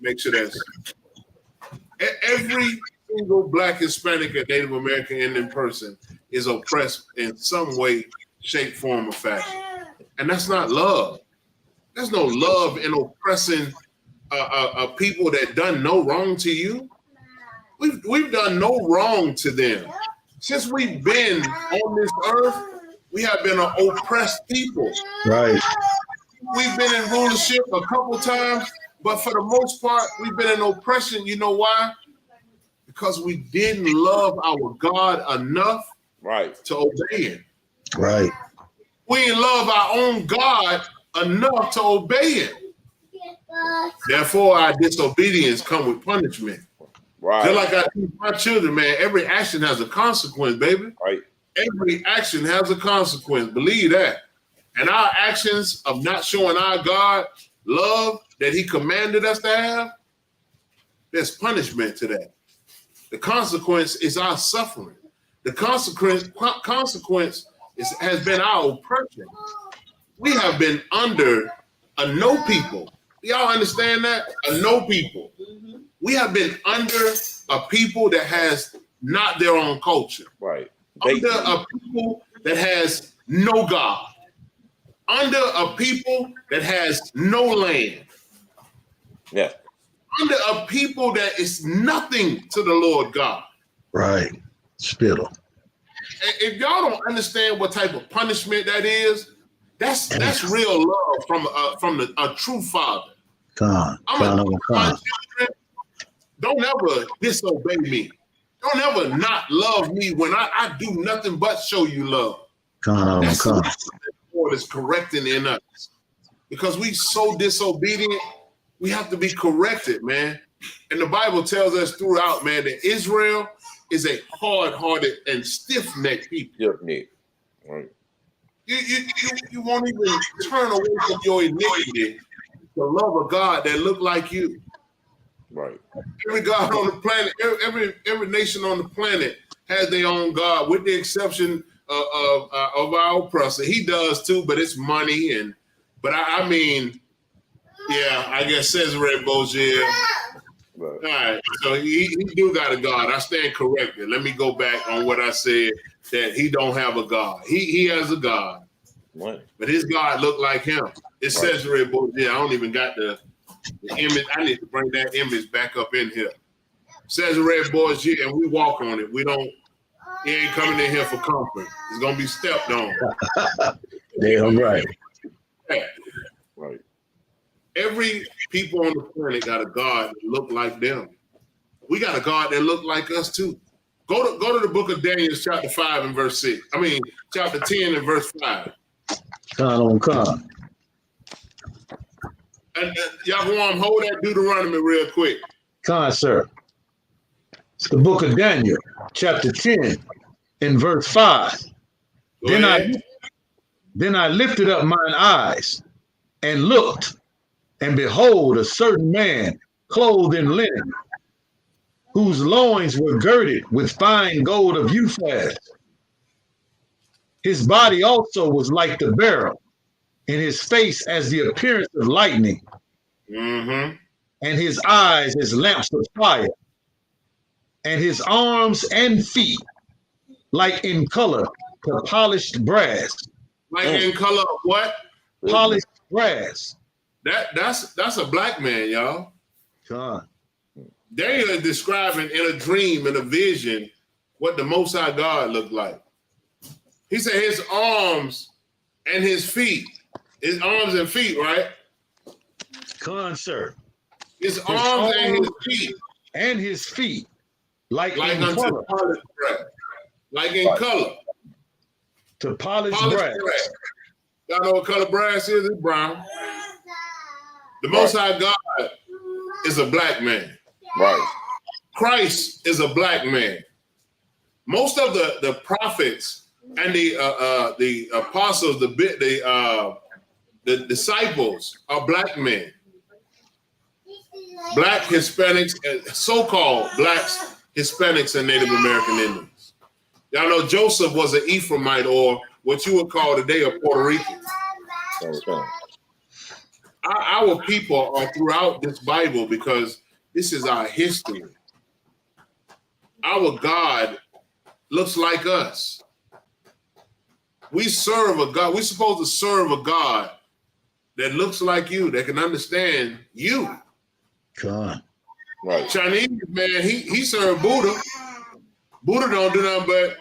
make sure that's every single Black, Hispanic, and Native American Indian person is oppressed in some way, shape, form, or fashion, and that's not love. There's no love in oppressing people that done no wrong to you. We've done no wrong to them. Since we've been on this earth, we have been an oppressed people. Right. We've been in rulership a couple times, but for the most part, we've been in oppression. You know why? Because we didn't love our God enough to obey Him. Right. We didn't love our own God enough to obey Him. Therefore, our disobedience comes with punishment. Right. Just like I teach my children, man, every action has a consequence, baby. Right. Every action has a consequence. Believe that. And our actions of not showing our God love that He commanded us to have, there's punishment to that. The consequence is our suffering. The consequence has been our oppression. We have been under a no people. Y'all understand that? A no people. We have been under a people that has not their own culture. Right. Under a people that has no God. Under a people that has no land. Yeah. Under a people that is nothing to the Lord God. Right. Spittle. If y'all don't understand what type of punishment that is, that's real love from a true father. Come I'm on. my children, don't ever disobey me. Don't ever not love me when I do nothing but show you love. That's what the Lord is correcting in us. Because we so disobedient, we have to be corrected, man. And the Bible tells us throughout, man, that Israel is a hard-hearted and stiff-necked people. Stiff-necked. Right. You won't even turn away from your iniquity to love a God that look like you. Right. Every God on the planet, every nation on the planet has their own God, with the exception of our oppressor. He does too, but it's money but I mean, yeah, I guess Cesare Borgia. Right. All right, so he do got a God. I stand corrected. Let me go back on what I said, that he don't have a God. He has a God, right, but his God look like him. It's right. Cesare Borgia. I don't even got the image. I need to bring that image back up in here. Cesare Borgia, and we walk on it. We don't. He ain't coming in here for comfort. He's gonna be stepped on. Damn right. Yeah. Right. Every people on the planet got a God that look like them. We got a God that look like us too. Go to the book of Daniel, chapter 5 and verse 6. I mean, chapter 10 and verse 5. Come. And y'all go hold that Deuteronomy real quick. Come, sir. It's the book of Daniel, chapter 10 and verse 5. Then I lifted up mine eyes and looked, and behold, a certain man clothed in linen, whose loins were girded with fine gold of Uphaz. His body also was like the beryl, and his face as the appearance of lightning, and his eyes as lamps of fire, and his arms and feet like in color to polished brass. Like in color of what? Polished brass. That's a black man, y'all. God. They are describing in a dream, in a vision, what the Most High God looked like. He said his arms and his feet. His arms and feet, right? Come on, sir. His arms and his feet. And his feet. Like in unto color. Polished brass. Like in color. To polished brass. Y'all know what color brass is? It's brown. The Most High God is a black man. Right. Christ is a black man. Most of the prophets and the apostles, the disciples are black men. Black Hispanics, so-called blacks, Hispanics, and Native American Indians. Y'all know Joseph was an Ephraimite, or what you would call today a Puerto Rican. Our people are throughout this Bible because this is our history. Our God looks like us. We serve a God. We're supposed to serve a God that looks like you, that can understand you. God. Right. Chinese man, he served Buddha. Buddha don't do nothing but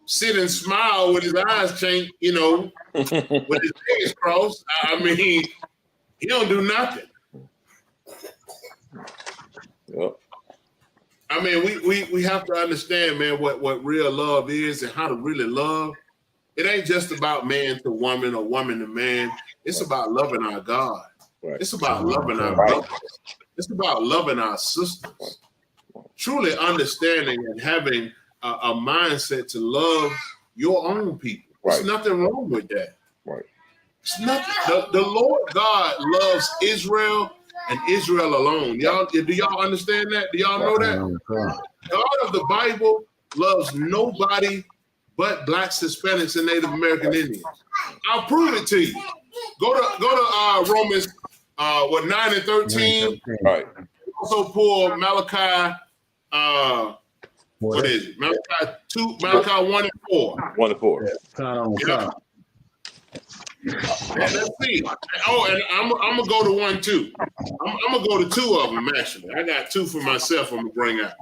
sit and smile with his eyes chained, with his legs crossed. I mean, he don't do nothing. Yep. I mean, we have to understand, man, what real love is and how to really love. It ain't just about man to woman or woman to man. It's about loving our God. Right. It's about loving our brothers. It's about loving our sisters. Truly understanding and having a mindset to love your own people. Right. There's nothing wrong with that. Right. It's nothing. The Lord God loves Israel and Israel alone. Do y'all understand that? Do y'all know that? God of the Bible loves nobody but blacks, Hispanics, and Native American Indians. I'll prove it to you. Go to Romans 9 and 13. Right. Also pull Malachi What is it? Malachi 2, Malachi 1 and 4. 1 and 4. Yep. Let's see. Oh, and I'm gonna go to 1 too. I'm gonna go to 2 of them actually. I got 2 for myself. I'm gonna bring out.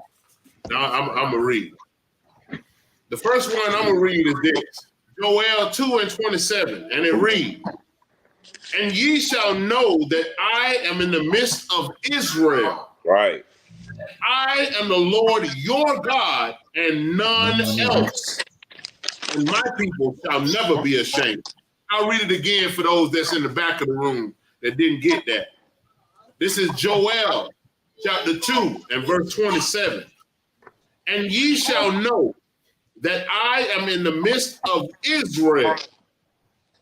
Now I'm gonna read. The first one I'm gonna read is this: Joel 2 and 27, and it reads, "And ye shall know that I am in the midst of Israel. Right. I am the Lord your God, and none else. And my people shall never be ashamed." I'll read it again for those that's in the back of the room that didn't get that. This is Joel chapter 2 and verse 27. "And ye shall know that I am in the midst of Israel,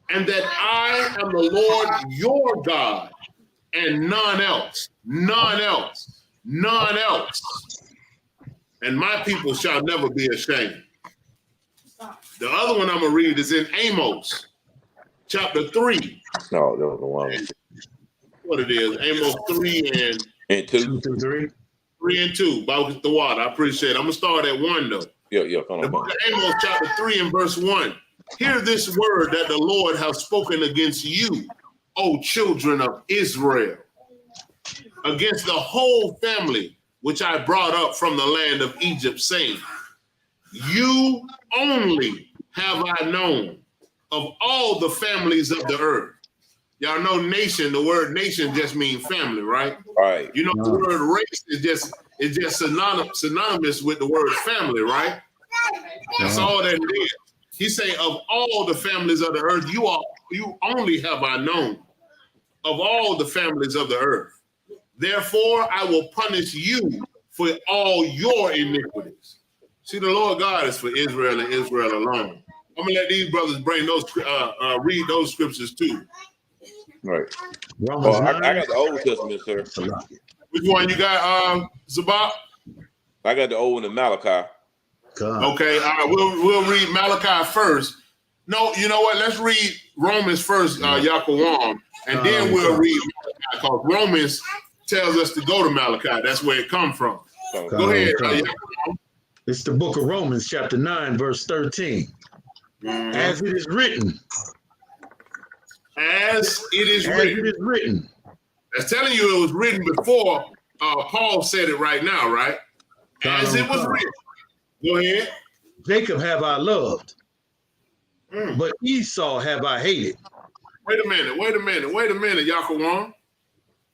and that I am the Lord your God, and none else, none else, none else. And my people shall never be ashamed." The other one I'm going to read is in Amos chapter 3. No, that was the one. What it is, Amos 3 and 2. 3 and 2. About the water. I appreciate it. I'm going to start at 1 though. Yeah, come The on. book of Amos chapter 3 and verse 1. "Hear this word that the Lord hath spoken against you, O children of Israel, against the whole family which I brought up from the land of Egypt, saying, you only have I known of all the families of the earth." Y'all know nation, the word nation just means family, right? Right. You know, the word race is just synonymous with the word family, right? That's all that it is. He say, of all the families of the earth, you only have I known of all the families of the earth. Therefore, I will punish you for all your iniquities. See, the Lord God is for Israel and Israel alone. I'm gonna let these brothers bring those, read those scriptures too. Right. Well, I got the Old Testament, sir. Which one you got, Zabak? I got the Old and Malachi. Okay, all right, we'll read Malachi first. No, you know what? Let's read Romans first, Yaquam, and then we'll read Malachi, because Romans tells us to go to Malachi. That's where it come from. Go ahead, Yaquam. It's the book of Romans, chapter 9, verse 13. As it is written. As it is written. That's telling you it was written before Paul said it right now, right? As it was written. Go ahead. Jacob have I loved, but Esau have I hated. Wait a minute, Yaquam.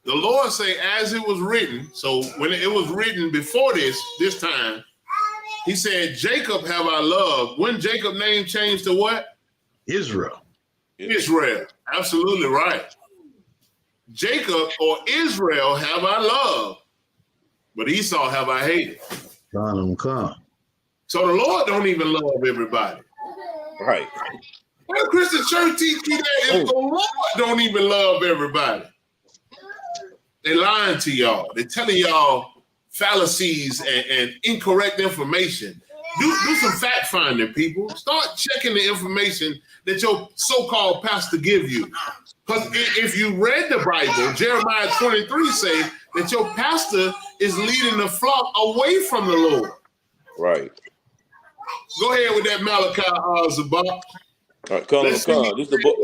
The Lord say, as it was written. So when it was written before this time, he said, Jacob have I loved. When Jacob's name changed to what? Israel. Israel. Absolutely right. Jacob or Israel have I loved, but Esau have I hated. So the Lord don't even love everybody. Right. Why the Christian church teach you that if the Lord don't even love everybody? They lying to y'all. They telling y'all fallacies and incorrect information. Do some fact finding, people. Start checking the information that your so-called pastor give you. Because if you read the Bible, Jeremiah 23 say that your pastor is leading the flock away from the Lord. Right. Go ahead with that Malachi, Zabak. All right, come. This is the book.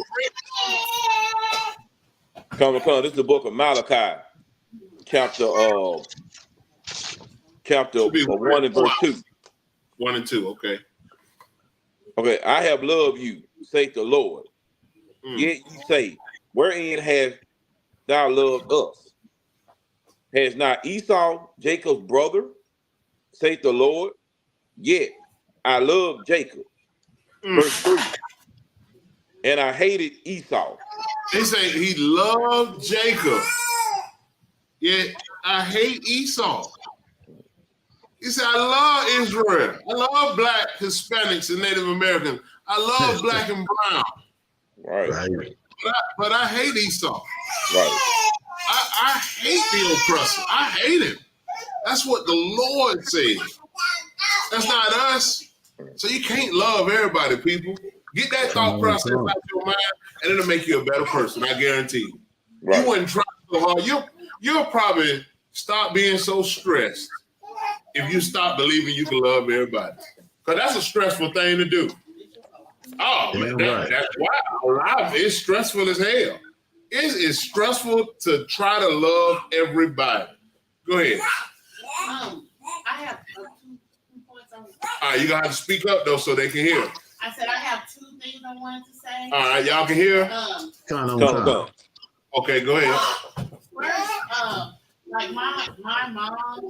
Come. This is the book of Malachi, chapter 1 and verse 2. 1 and 2, okay. Okay, I have loved you, saith the Lord. Yet you say, wherein have thou loved us? Has not Esau Jacob's brother, saith the Lord? Yet I loved Jacob. Verse 3. And I hated Esau. They say he loved Jacob. Yet I hate Esau. He said, I love Israel. I love black Hispanics and Native Americans. I love black and brown. Right. But I hate Esau. Right. I hate the oppressor. I hate him. That's what the Lord said. That's not us. So you can't love everybody, people. Get that thought process out of your mind, and it'll make you a better person. I guarantee you. Right. You wouldn't try so hard. You'll probably stop being so stressed if you stop believing you can love everybody. Because that's a stressful thing to do. Oh, man, that's wow. Life is stressful as hell. It is stressful to try to love everybody. Go ahead. I have 2 points on. All right, you're going to have to speak up, though, so they can hear. I said I have 2 things I wanted to say. All right, y'all can hear? Come. Okay, go ahead. First, like my mom,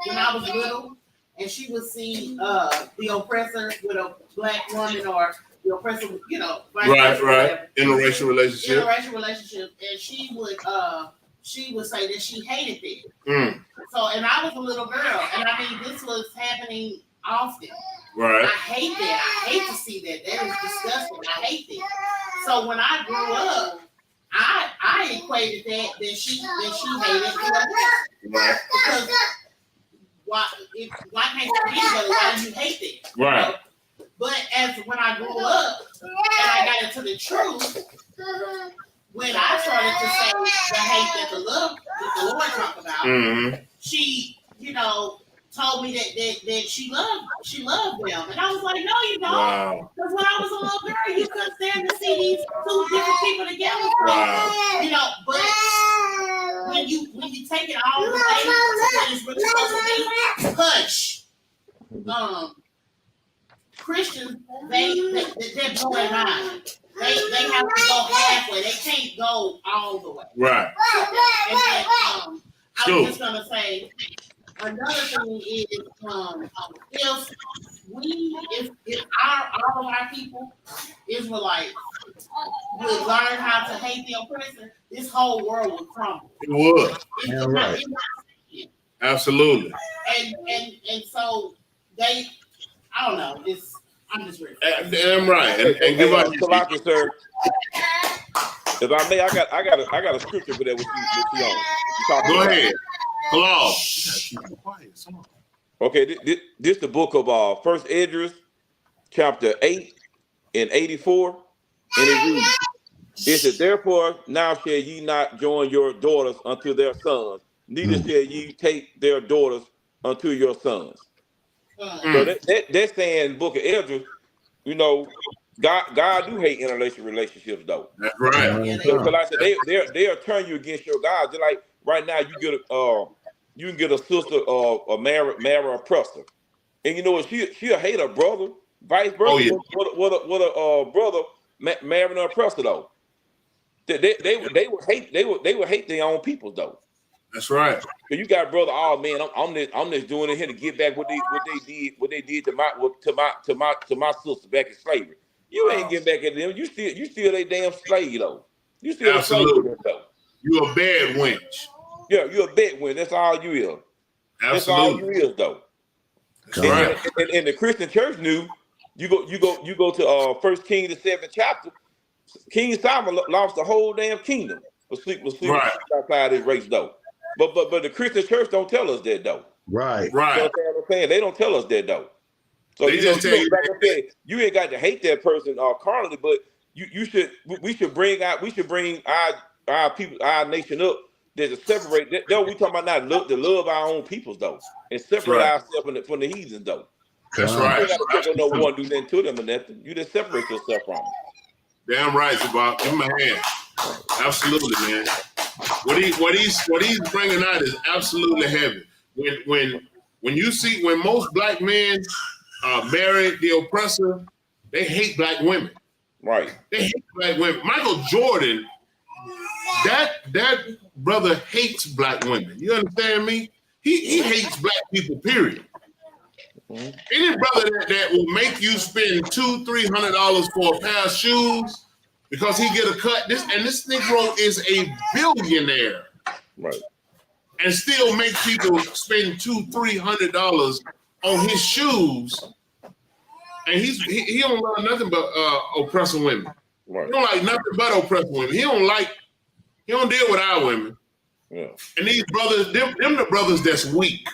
when I was little, and she would see the oppressor with a black woman or the oppressor, you know, Right. Interracial relationship. And she would say that she hated it. So, and I was a little girl, and I mean, this was happening often. Right. I hate that. I hate to see that. That is disgusting. I hate that. So when I grew up, I equated that she hated it. Right. Because why can't you be together? Why do you hate that? Right. You know? But as when I grew up and I got into the truth, when I started to say the hate that the Lord talked about, she, you know, told me that she loved them, and I was like, no, you don't. Wow. Because when I was a little girl, you couldn't stand to see these 2 different people together. Wow. You know, but when you take it all the way to what it's really supposed to be, hush. Christians, they blow their mind. They have to go halfway. They can't go all the way. Right. And then, I was just gonna say, another thing is, if all of our people, Israelites, would learn how to hate the oppressor, this whole world would crumble. It would. Yeah, right. Absolutely. And so I don't know. I'm just ready. Damn right. And give up your Salaki, sir. If I may, I got a scripture for that with you on. Go ahead. Hello. Okay, this the book of First Esdras, chapter 8 and 84, and it reads, it says, therefore now shall ye not join your daughters unto their sons, neither shall ye take their daughters unto your sons. So that's saying in the book of Esdras, you know, God do hate interracial relationships though. That's right. So like I said, they'll turn you against your God. Just like right now, you can get a sister a marry oppressor, and you know what? She'll hate her brother. Vice versa. Oh, yeah. What a brother marrying an oppressor though. They would hate their own people though. That's right. So you got brother. Oh man, I'm just doing it here to get back what they did to my sister back in slavery. You ain't getting back at them. You still a damn slave though. You still absolutely a slave though. You a bad wench. Yeah, you're a bad wench. That's all you is. Absolutely. That's all you is though. That's right. And the Christian church knew. You go to 1 Kings the 7th chapter. King Solomon lost the whole damn kingdom for sleep right. outside his race though. But the Christian church don't tell us that though. Right. Right. You know what I'm saying? They don't tell us that though. So they just tell you, like I said, you ain't got to hate that person carnally, but we should bring our people, our nation up. There's a separate. Though we talking about not to love our own peoples though, and separate ourselves from the heathens though. That's right. You got to no one do nothing to them or nothing. You just separate yourself from them. Damn right, Bob. Give him a hand. Absolutely, man. What he's bringing out is absolutely heavy. When most black men marry the oppressor, they hate black women. Right. They hate black women. Michael Jordan, that brother hates black women. You understand me? He hates black people, period. Mm-hmm. Any brother that will make you spend $200-$300 for a pair of shoes because he get a cut, this Negro is a billionaire. Right. And still make people spend $200-$300 on his shoes. And he don't love nothing but oppressing women. Right. He don't like nothing but oppressing women. He don't deal with our women. Yeah. And these brothers, them the brothers that's weak.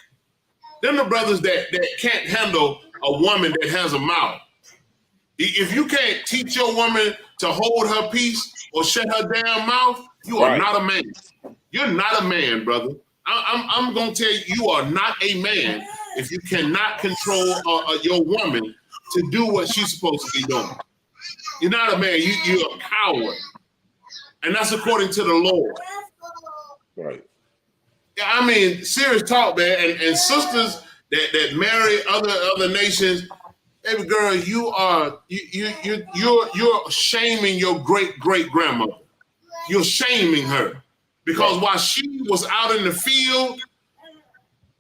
Them the brothers that can't handle a woman that has a mouth. If you can't teach your woman to hold her peace or shut her damn mouth, you are not a man. You're not a man, brother. I'm gonna tell you, you are not a man if you cannot control your woman to do what she's supposed to be doing. You're not a man. You're a coward. And that's according to the Lord. Right. Yeah, I mean, serious talk, man. And sisters that marry other nations, baby girl, you're shaming your great grandmother. You're shaming her because while she was out in the field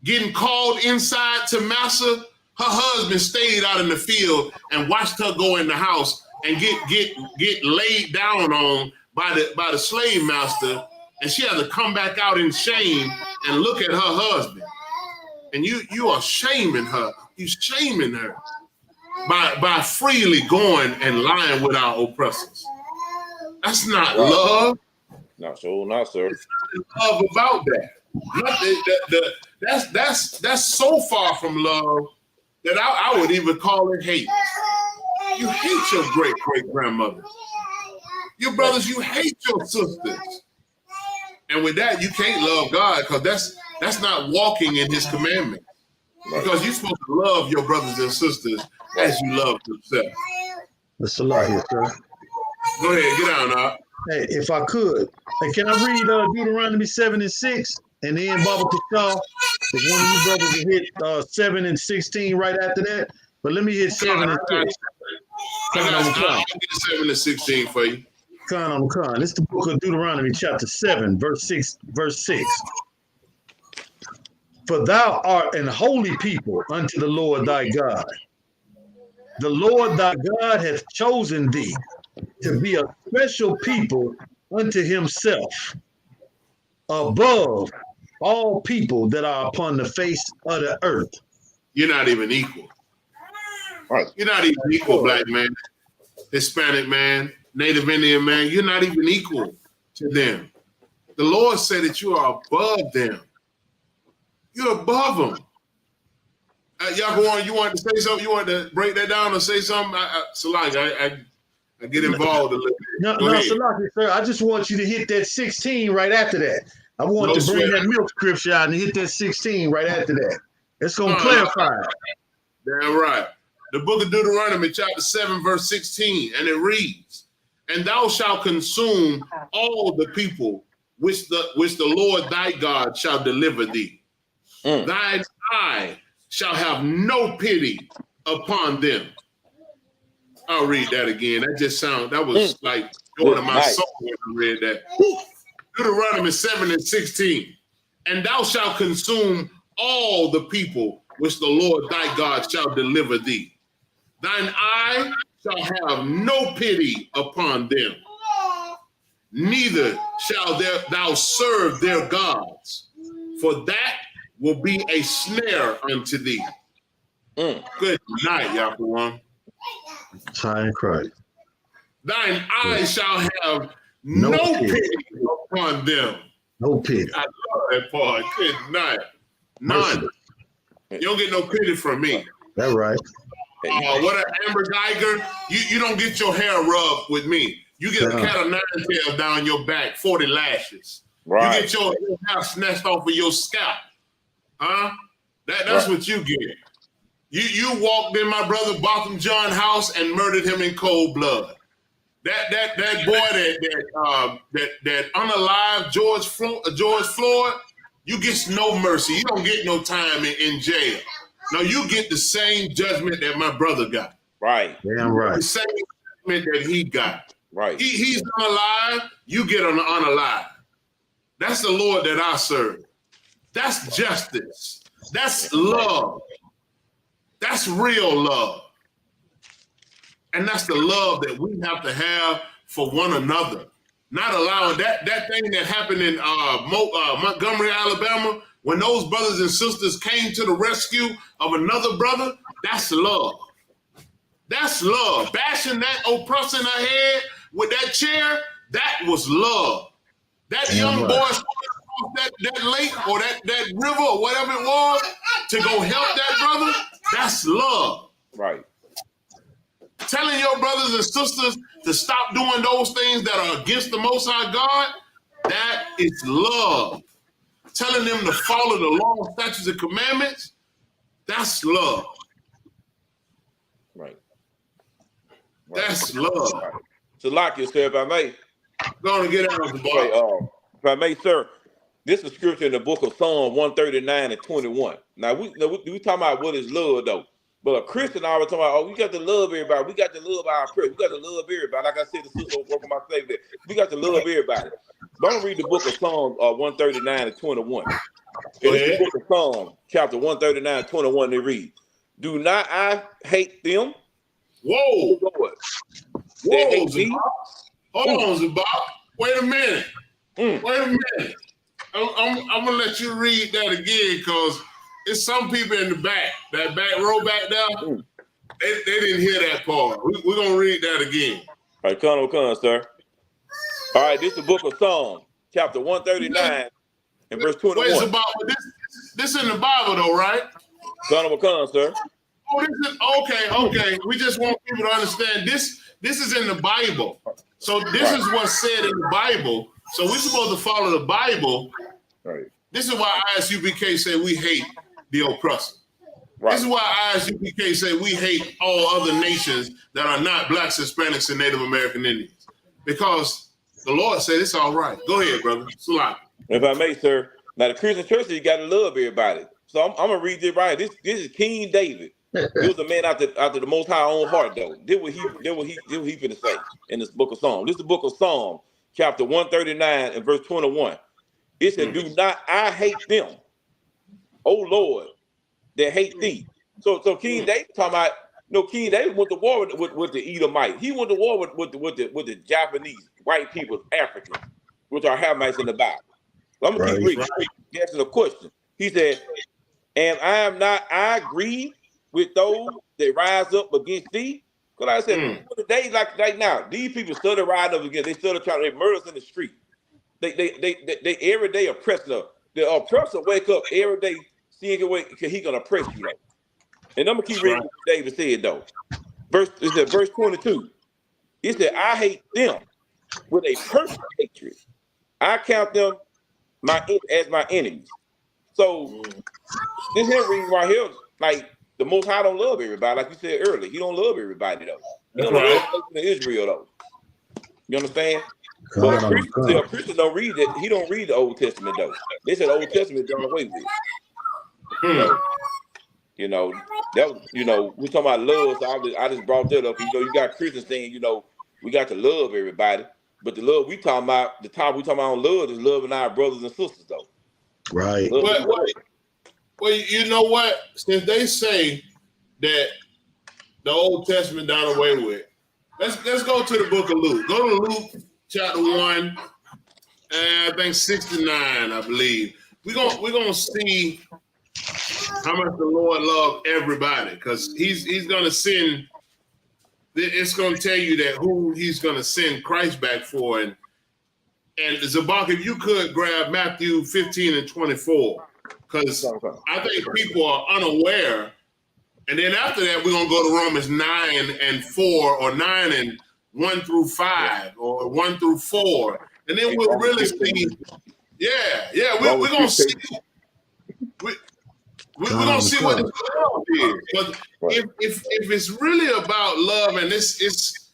getting called inside to massa, her husband stayed out in the field and watched her go in the house and get laid down on by the slave master, and she had to come back out in shame and look at her husband. And you are shaming her. You're shaming her by freely going and lying with our oppressors. That's not love. Not so, not sir. It's not love about that. That's so far from love that I would even call it hate. You hate your great grandmother. Your brothers, you hate your sisters. And with that, you can't love God because that's not walking in his commandments. Because you're supposed to love your brothers and sisters as you love yourself. That's a lot here, sir. Go ahead, get on now. Hey, if I could, hey, can I read Deuteronomy 7:6 and then Baba Kashaw? If one of you brothers will hit 7 and 16 right after that. But let me hit 7 and 6. I'll get 7 and 16 for you. Khan. It's the book of Deuteronomy, chapter 7, verse 6. For thou art an holy people unto the Lord thy God. The Lord thy God hath chosen thee to be a special people unto himself, above all people that are upon the face of the earth. You're not even equal. Right. You're not even equal, black man, Hispanic man, Native Indian man. You're not even equal to them. The Lord said that you are above them. You're above them. Y'all go on. You want to say something? You want to break that down or say something? I get involved a little bit. No, Salaki, sir. I just want you to hit that 16 right after that. I want to bring that milk scripture out and hit that 16 right after that. It's going to clarify. Damn right. The book of Deuteronomy, chapter 7, verse 16, and it reads, "And thou shalt consume all the people which the Lord thy God shall deliver thee. Thine eye shall have no pity upon them." I'll read that again. That was like going to my soul when I read that. Deuteronomy 7 and 16. "And thou shalt consume all the people which the Lord thy God shall deliver thee. Thine eye shall have no pity upon them. Neither shall thou serve their gods, for that will be a snare unto thee." Good night, Yahuwah. Time Christ. "Thine eye shall have no pity upon them." No pity. I love that part. Good night. None. You don't get no pity from me. That's right. What an Amber Geiger. You don't get your hair rubbed with me. You get a cat of nine tails down your back, 40 lashes. Right. You get your hair snatched off of your scalp. Huh? That's what you get. You walked in my brother Botham John house and murdered him in cold blood. That boy that unalived George Floyd, you get no mercy. You don't get no time in jail. No, you get the same judgment that my brother got. Right. Damn right. The same judgment that he got. Right. He's unalive, you get on the unalive. That's the Lord that I serve. That's justice. That's love. That's real love. And that's the love that we have to have for one another. Not allowing that thing that happened in Montgomery, Alabama, when those brothers and sisters came to the rescue of another brother, that's love. That's love. Bashing that oppressor in her head with that chair, that was love. That young boy across that lake or that river or whatever it was to go help that brother, that's love. Right. Telling your brothers and sisters to stop doing those things that are against the Most High God, that is love. Telling them to follow the law, statutes, and commandments, That's love. Right. That's love. Right. So, lock it, sir, if I may. Go and get out of the Okay, box. if I may, sir, this is scripture in the book of Psalm 139 and 21. Now, we talking about what is love, though. But a Christian always talking about, oh, we got to love everybody. We got to love our prayer. We got to love everybody. Like I said, the sister working my slave there. We got to love everybody. But I'm going to read the book of Psalm 139 and 21. In the book of Psalm, chapter 139, 21, they read, do not I hate them? Whoa. Lord. Whoa, hate me? Hold on, Zabak. Wait a minute. Mm. Wait a minute. I'm going to let you read that again because it's some people in the back, that back row back there, they didn't hear that part. We're going to read that again. All right, come, sir. All right, this is the book of Psalm, chapter 139 and verse 21. Wait, Zabak, this in the Bible though, right? Come, sir. Oh, this is, okay. We just want people to understand this is in the Bible. So this is what's said in the Bible. So we're supposed to follow the Bible. Right. This is why ISUPK say we hate the oppressor. Right. This is why ISUPK say we hate all other nations that are not blacks, Hispanics, and Native American Indians. Because the Lord said it's all right. Go ahead, brother. Salaki. If I may, sir. Now the Christian church, you got to love everybody. So I'm gonna read this right. This is King David. He was a man after the Most High own heart, though. Did what he finna say in this book of Psalms. This is the book of Psalms, chapter 139 and verse 21. It said, "Do not I hate them, O Lord, that hate thee." So King David talking about, King David went to war with the Edomite. He went to war with the Japanese, white people, Africans, which are Hamites in the Bible. I'm gonna keep reading. He asked a question. He said, "And I grieve with those that rise up against thee." Because like I said, the days like right now, these people started riding up against. They started trying to murder us in the street. They every day oppress them. The oppressor wake up every day, seeing a way he gonna oppress you. Though. And I'm gonna keep reading what David said though. Verse 22. He said, "I hate them with a perfect hatred. I count them as my enemies." So this here reading right here, like the Most High don't love everybody, like you said earlier. He don't love everybody though. He don't love the nation of Israel though. You understand? But a Christian don't read it. He don't read the Old Testament though. They said the Old Testament done away with. That was, we talking about love. So I just brought that up. You got Christians saying, we got to love everybody, but the love we talking about, the top we talking about on love is loving our brothers and sisters though. Right. Well, you know what? Since they say that the Old Testament done away with, let's go to the book of Luke. Go to Luke chapter 1, and I think 69, I believe. We're gonna see how much the Lord loved everybody, because he's gonna send. It's gonna tell you that who he's gonna send Christ back for, and Zabak, if you could grab Matthew 15 and 24, because I think people are unaware. And then after that, we're going to go to Romans 9 and 4, or 9 and 1 through 5, or 1 through 4. And then we'll really see, we're going to see. We're going to see what this love is. But if it's really about love, and it's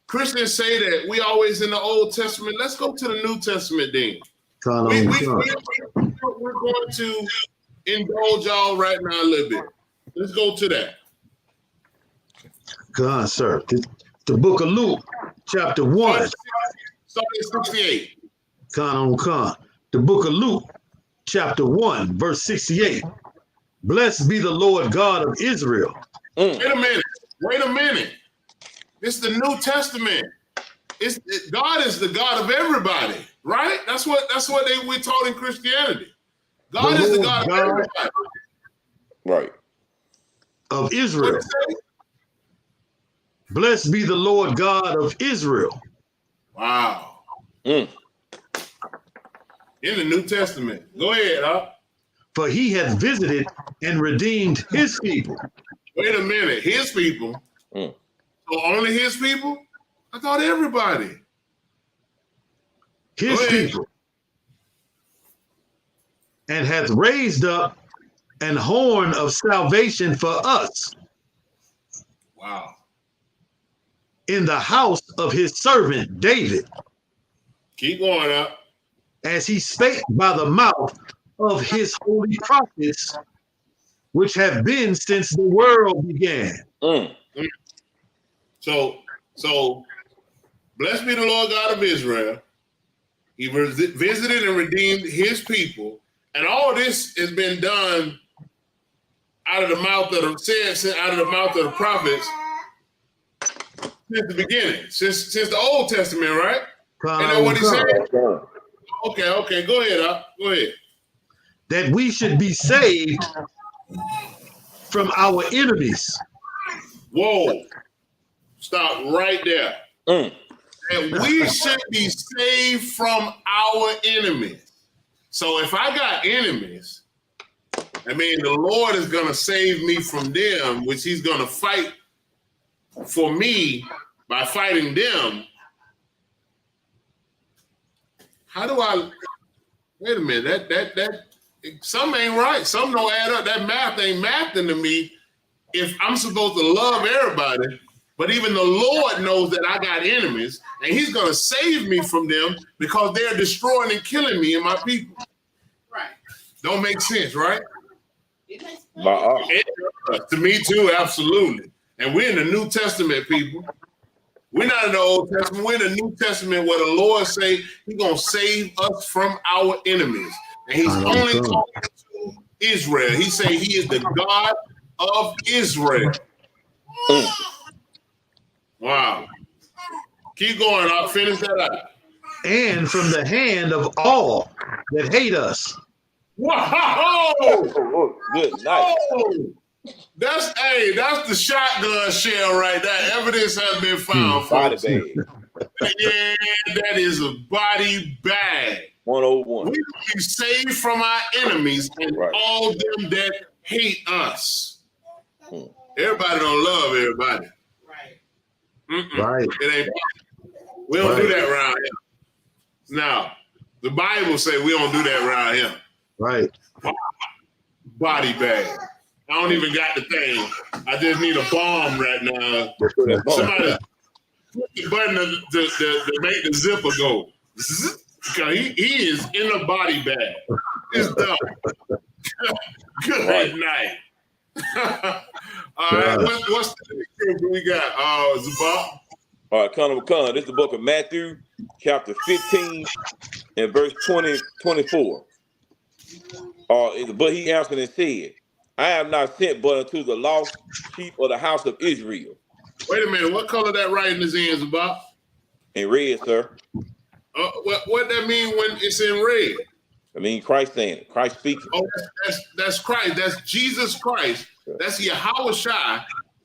Christians say that we always in the Old Testament, let's go to the New Testament then. We're going to indulge y'all right now a little bit. Let's go to that. God, sir. The book of Luke, chapter 1. Starting 68. The book of Luke, chapter 1, verse 68. Blessed be the Lord God of Israel. Wait a minute. This is the New Testament. God is the God of everybody, right? That's what we're taught in Christianity. God is the God of everybody. Right. Of Israel. Blessed be the Lord God of Israel. Wow. In the New Testament. Go ahead, huh? For he hath visited and redeemed his people. Wait a minute. His people? So only his people? I thought everybody. His people. And hath raised up and horn of salvation for us Wow. in the house of his servant David, Keep going up. as he spake by the mouth of his holy prophets, which have been since the world began. So blessed be the Lord God of Israel. He visited and redeemed his people. And all this has been done out of the mouth of the prophets since the beginning, since the Old Testament, right? And then what he said? Okay, go ahead, go ahead. That we should be saved from our enemies. Whoa. Stop right there. And we should be saved from our enemies. So if I got enemies, I mean, the Lord is going to save me from them, which he's going to fight for me by fighting them. How do I, wait a minute, that something ain't right. Something don't add up. That math ain't mathing to me if I'm supposed to love everybody. But even the Lord knows that I got enemies, and he's going to save me from them because they're destroying and killing me and my people. Right. Don't make sense, right? It makes To me too, absolutely. And we're in the New Testament, people. We're not in the Old Testament. We're in the New Testament where the Lord say he's going to save us from our enemies. And he's only talking to Israel. He say he is the God of Israel. Wow. Keep going. I'll finish that out. And from the hand of all that hate us. Wow. Good night. That's the shotgun shell right there. Evidence has been found. Body bag. Yeah, that is a body bag. 101. We will be saved from our enemies and all them that hate us. Everybody don't love everybody. Right. It ain't. We don't do that around here. Now, the Bible say we don't do that around here. Right. Body bag. I don't even got the thing. I just need a bomb right now. Somebody put the button to make the zipper go. Because he is in a body bag. It's done. Good night. All right, what's the scripture we got? Zabak? All right, Con. This is the book of Matthew, chapter 15, and verse 24. But he answered and said, I am not sent but unto the lost sheep of the house of Israel. Wait a minute, what color that writing is in, Zabak? In red, sir. What that mean when it's in red? I mean, Christ saying it. Christ speaking. Oh, that's Christ. That's Jesus Christ. That's Yahweh Shai,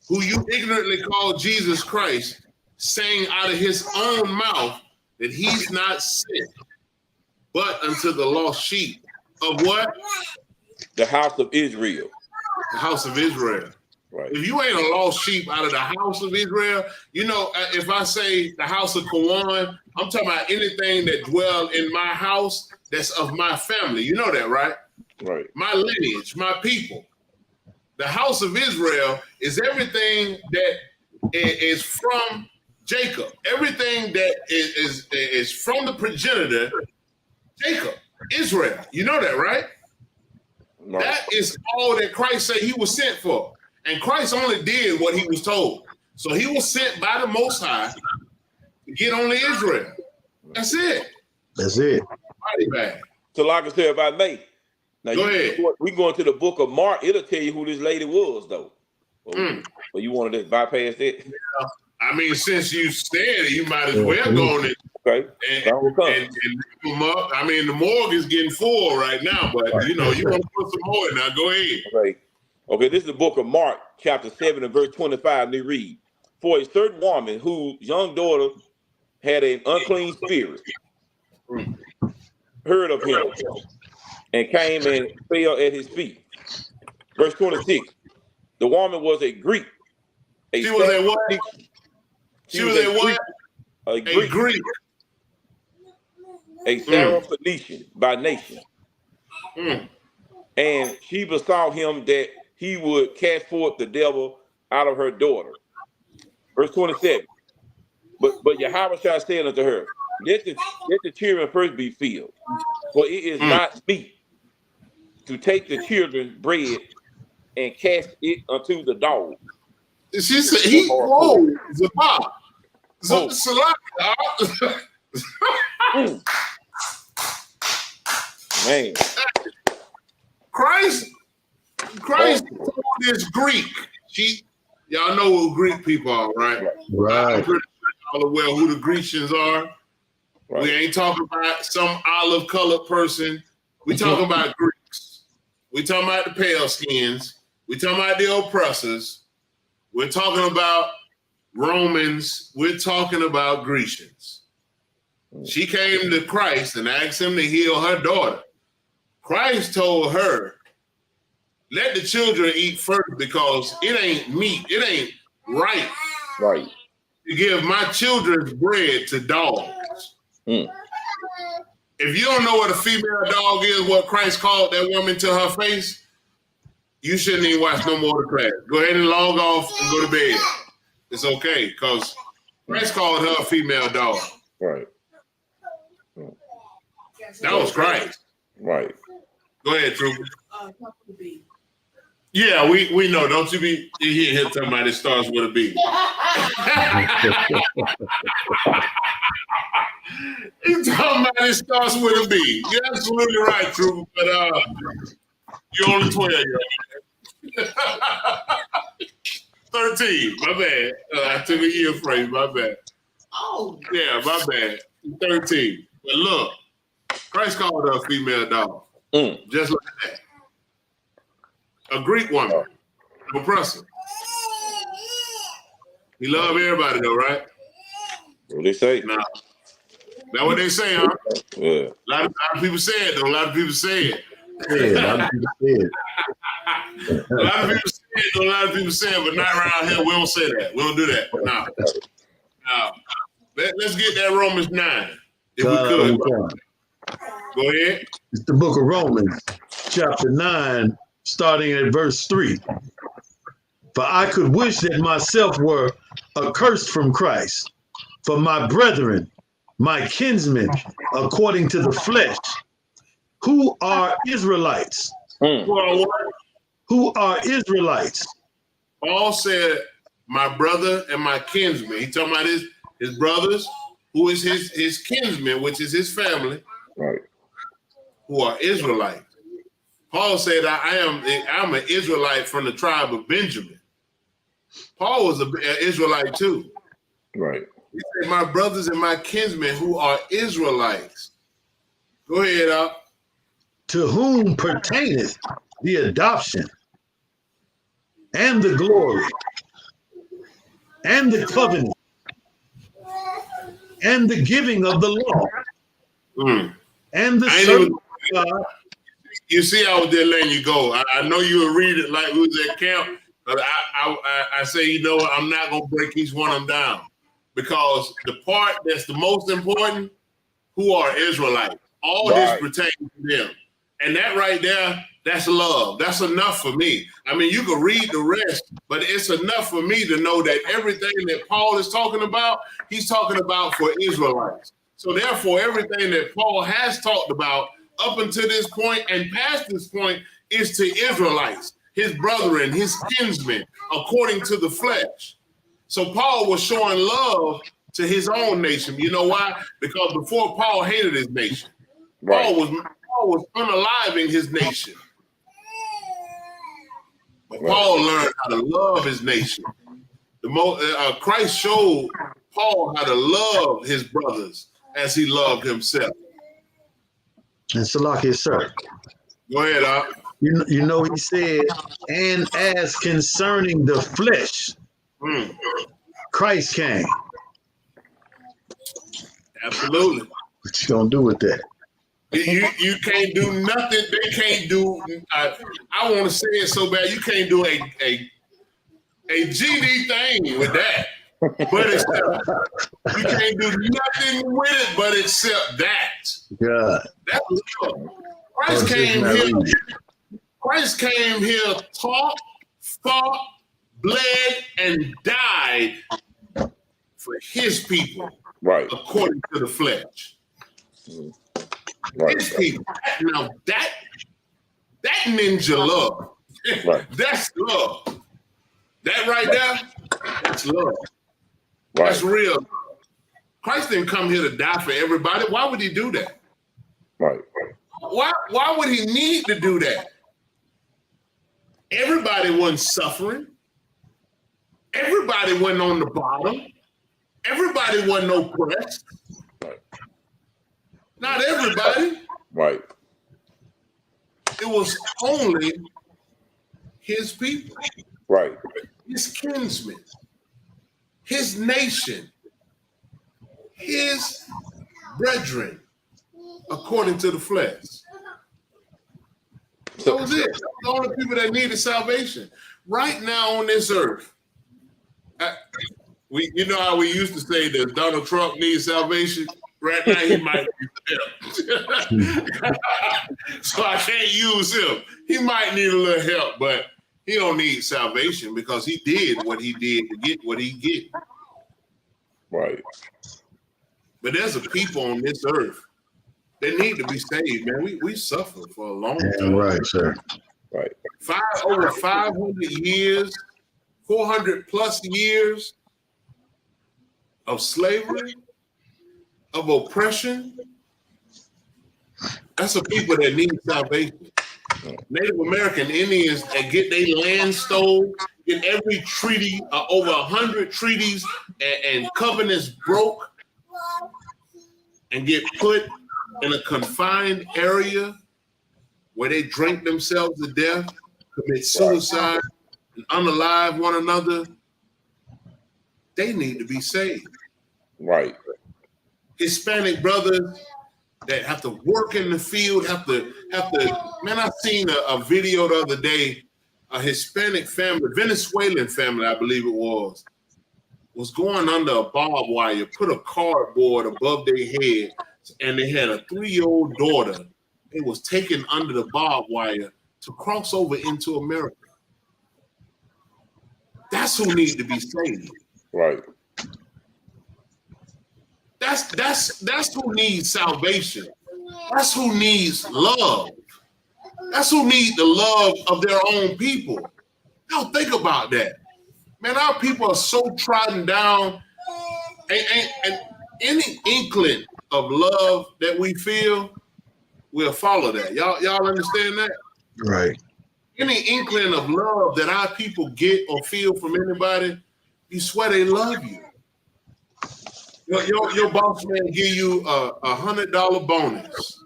who you ignorantly call Jesus Christ, saying out of his own mouth that he's not sent, but unto the lost sheep of what? The house of Israel. The house of Israel. Right. If you ain't a lost sheep out of the house of Israel, you know, if I say the house of Kawan, I'm talking about anything that dwell in my house that's of my family. You know that, right? Right. My lineage, my people. The house of Israel is everything that is from Jacob. Everything that is from the progenitor, Jacob, Israel. You know that, right? No. That is all that Christ said he was sent for. And Christ only did what he was told. So he was sent by the Most High to get only Israel. That's it. That's it. Body bag. So like I said, if I may. Now Go ahead. We go into the book of Mark. It'll tell you who this lady was, though. But you wanted to bypass it? Yeah. I mean, since you said it, you might as well go on it. Okay. And them up. I mean, the morgue is getting full right now, but you know, you want to put some more in now. Go ahead. Okay, this is the book of Mark, chapter 7 and verse 25, and they read, for a certain woman whose young daughter had an unclean spirit, heard of him, and came and fell at his feet. Verse 26, the woman was a Greek. She was a what? She was a what? A Greek. A Syrophoenician by nation. and she besought him that he would cast forth the devil out of her daughter. Verse 27. But Yahweh said unto her, let the children first be filled, for it is not meet to take the children's bread and cast it unto the dogs. She said, Zabah. Man. Christ told this Greek. Y'all know who Greek people are, right? Right. I'm pretty sure y'all aware who the Grecians are. Right. We ain't talking about some olive colored person. We talking about Greeks. We talking about the pale skins. We talking about the oppressors. We're talking about Romans. We're talking about Grecians. She came to Christ and asked him to heal her daughter. Christ told her, let the children eat first because it ain't meat. It ain't right. Right. To give my children's bread to dogs. If you don't know what a female dog is, what Christ called that woman to her face, you shouldn't even watch no more of the class. Go ahead and log off and go to bed. It's okay, because Christ called her a female dog. Right. That was Christ. Right. Go ahead, Trooper. Yeah, we know. Don't you be here talking about it starts with a B. He's talking about it starts with a B. You're absolutely right, Trooper. But you're only 12 years old. 13. My bad. I took a year frame. My bad. Oh. Yeah, my bad. 13. But look, Christ called her a female dog. Just like that. A Greek woman. Oppressor. He love everybody though, right? What they say? Nah. That's what they say, huh? Yeah. A lot of people say it though. A lot of people say it. Yeah, a lot of people say it. A lot of people say it, a lot of people say it, but not around here. We don't say that. We don't do that. No. Let's get that Romans 9, if we could. Go ahead. It's the book of Romans, chapter 9, starting at verse 3. For I could wish that myself were accursed from Christ, for my brethren, my kinsmen, according to the flesh, who are Israelites. Who are Israelites? Paul said, my brother and my kinsmen. He talking about his brothers, who is his kinsmen, which is his family, right? Who are Israelites. Paul said, I'm an Israelite from the tribe of Benjamin. Paul was an Israelite too. Right. He said, my brothers and my kinsmen who are Israelites. Go ahead, Al. To whom pertaineth the adoption and the glory and the covenant and the giving of the law and the service of God. You see, I was there letting you go. I know you would read it like we was at camp, but I say, you know what, I'm not going to break each one of them down, because the part that's the most important, who are Israelites. All this pertains to them. And that right there, that's love. That's enough for me. I mean, you can read the rest, but it's enough for me to know that everything that Paul is talking about, he's talking about for Israelites. So therefore, everything that Paul has talked about up until this point and past this point is to Israelites, his brethren, his kinsmen, according to the flesh. So Paul was showing love to his own nation. You know why? Because before Paul hated his nation. Right. Paul was unaliving his nation. But Paul learned how to love his nation. Christ showed Paul how to love his brothers as he loved himself. And Salakia, sir. Go ahead, Al. You know, he said, and as concerning the flesh, Christ came. Absolutely. What you gonna do with that? You can't do nothing. They can't do. I want to say it so bad. You can't do a GD thing with that. But you can't do nothing with it, but except that. God. That's love. Christ came here. Christ came here, taught, fought, bled, and died for his people, Right. according to the flesh. Right. His people. Now that ninja love. Right. That's love. That right there, that's love. Right. That's real. Christ didn't come here to die for everybody. Why would he do that? Right. Why would he need to do that? Everybody wasn't suffering. Everybody wasn't on the bottom. Everybody wasn't oppressed. Right. Not everybody. Right. It was only his people. Right. His kinsmen. His nation. His brethren, according to the flesh. That was it. The only people that needed salvation. Right now on this earth, you know how we used to say that Donald Trump needs salvation? Right now he might need help. So I can't use him. He might need a little help, but he don't need salvation because he did what he did to get what he get. Right. But there's a people on this earth that need to be saved, man. We suffer for a long time. Right, sir. Right. Over 500 years, 400 plus years of slavery, of oppression. That's a people that need salvation. Native American Indians that get their land stole, get every treaty, over 100 treaties and covenants broke, and get put in a confined area where they drink themselves to death, commit suicide, and unalive one another. They need to be saved. Right. Hispanic brothers that have to work in the field, have to. Man, I seen a video the other day. A Hispanic family, Venezuelan family, I believe it was going under a barbed wire, put a cardboard above their head, and they had a 3-year-old daughter. It was taken under the barbed wire to cross over into America. That's who needs to be saved. Right. That's who needs salvation. That's who needs love. That's who needs the love of their own people. Now think about that. Man, our people are so trodden down, and any inkling of love that we feel, we'll follow that. Y'all understand that? Right. Any inkling of love that our people get or feel from anybody, you swear they love you. Your boss man give you a $100 bonus,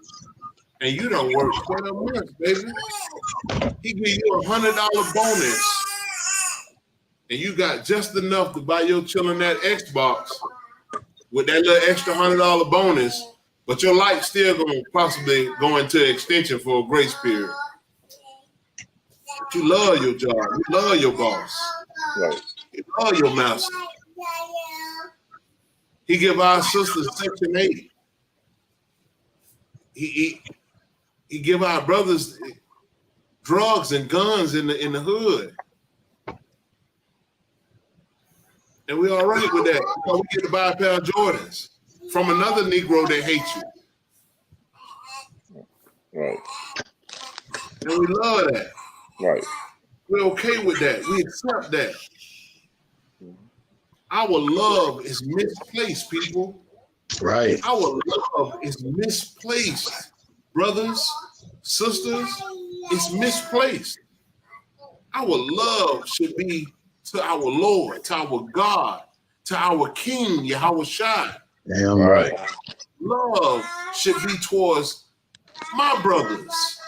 and you don't work 12 months, baby. He give you a $100 bonus, and you got just enough to buy your children that Xbox with that little extra $100 bonus, but your light's still gonna possibly go into extension for a grace period. But you love your job, you love your boss, Right. you love your master. He give our sisters Section 8. He give our brothers drugs and guns in the hood. And we all right with that because we get to buy a pair of Jordans from another Negro that hates you. Right. And we love that. Right. We're okay with that. We accept that. Our love is misplaced, people. Right. Our love is misplaced, brothers, sisters. It's misplaced. Our love should be to our Lord, to our God, to our King, Yahweh Shai. Damn right. Love should be towards my brothers,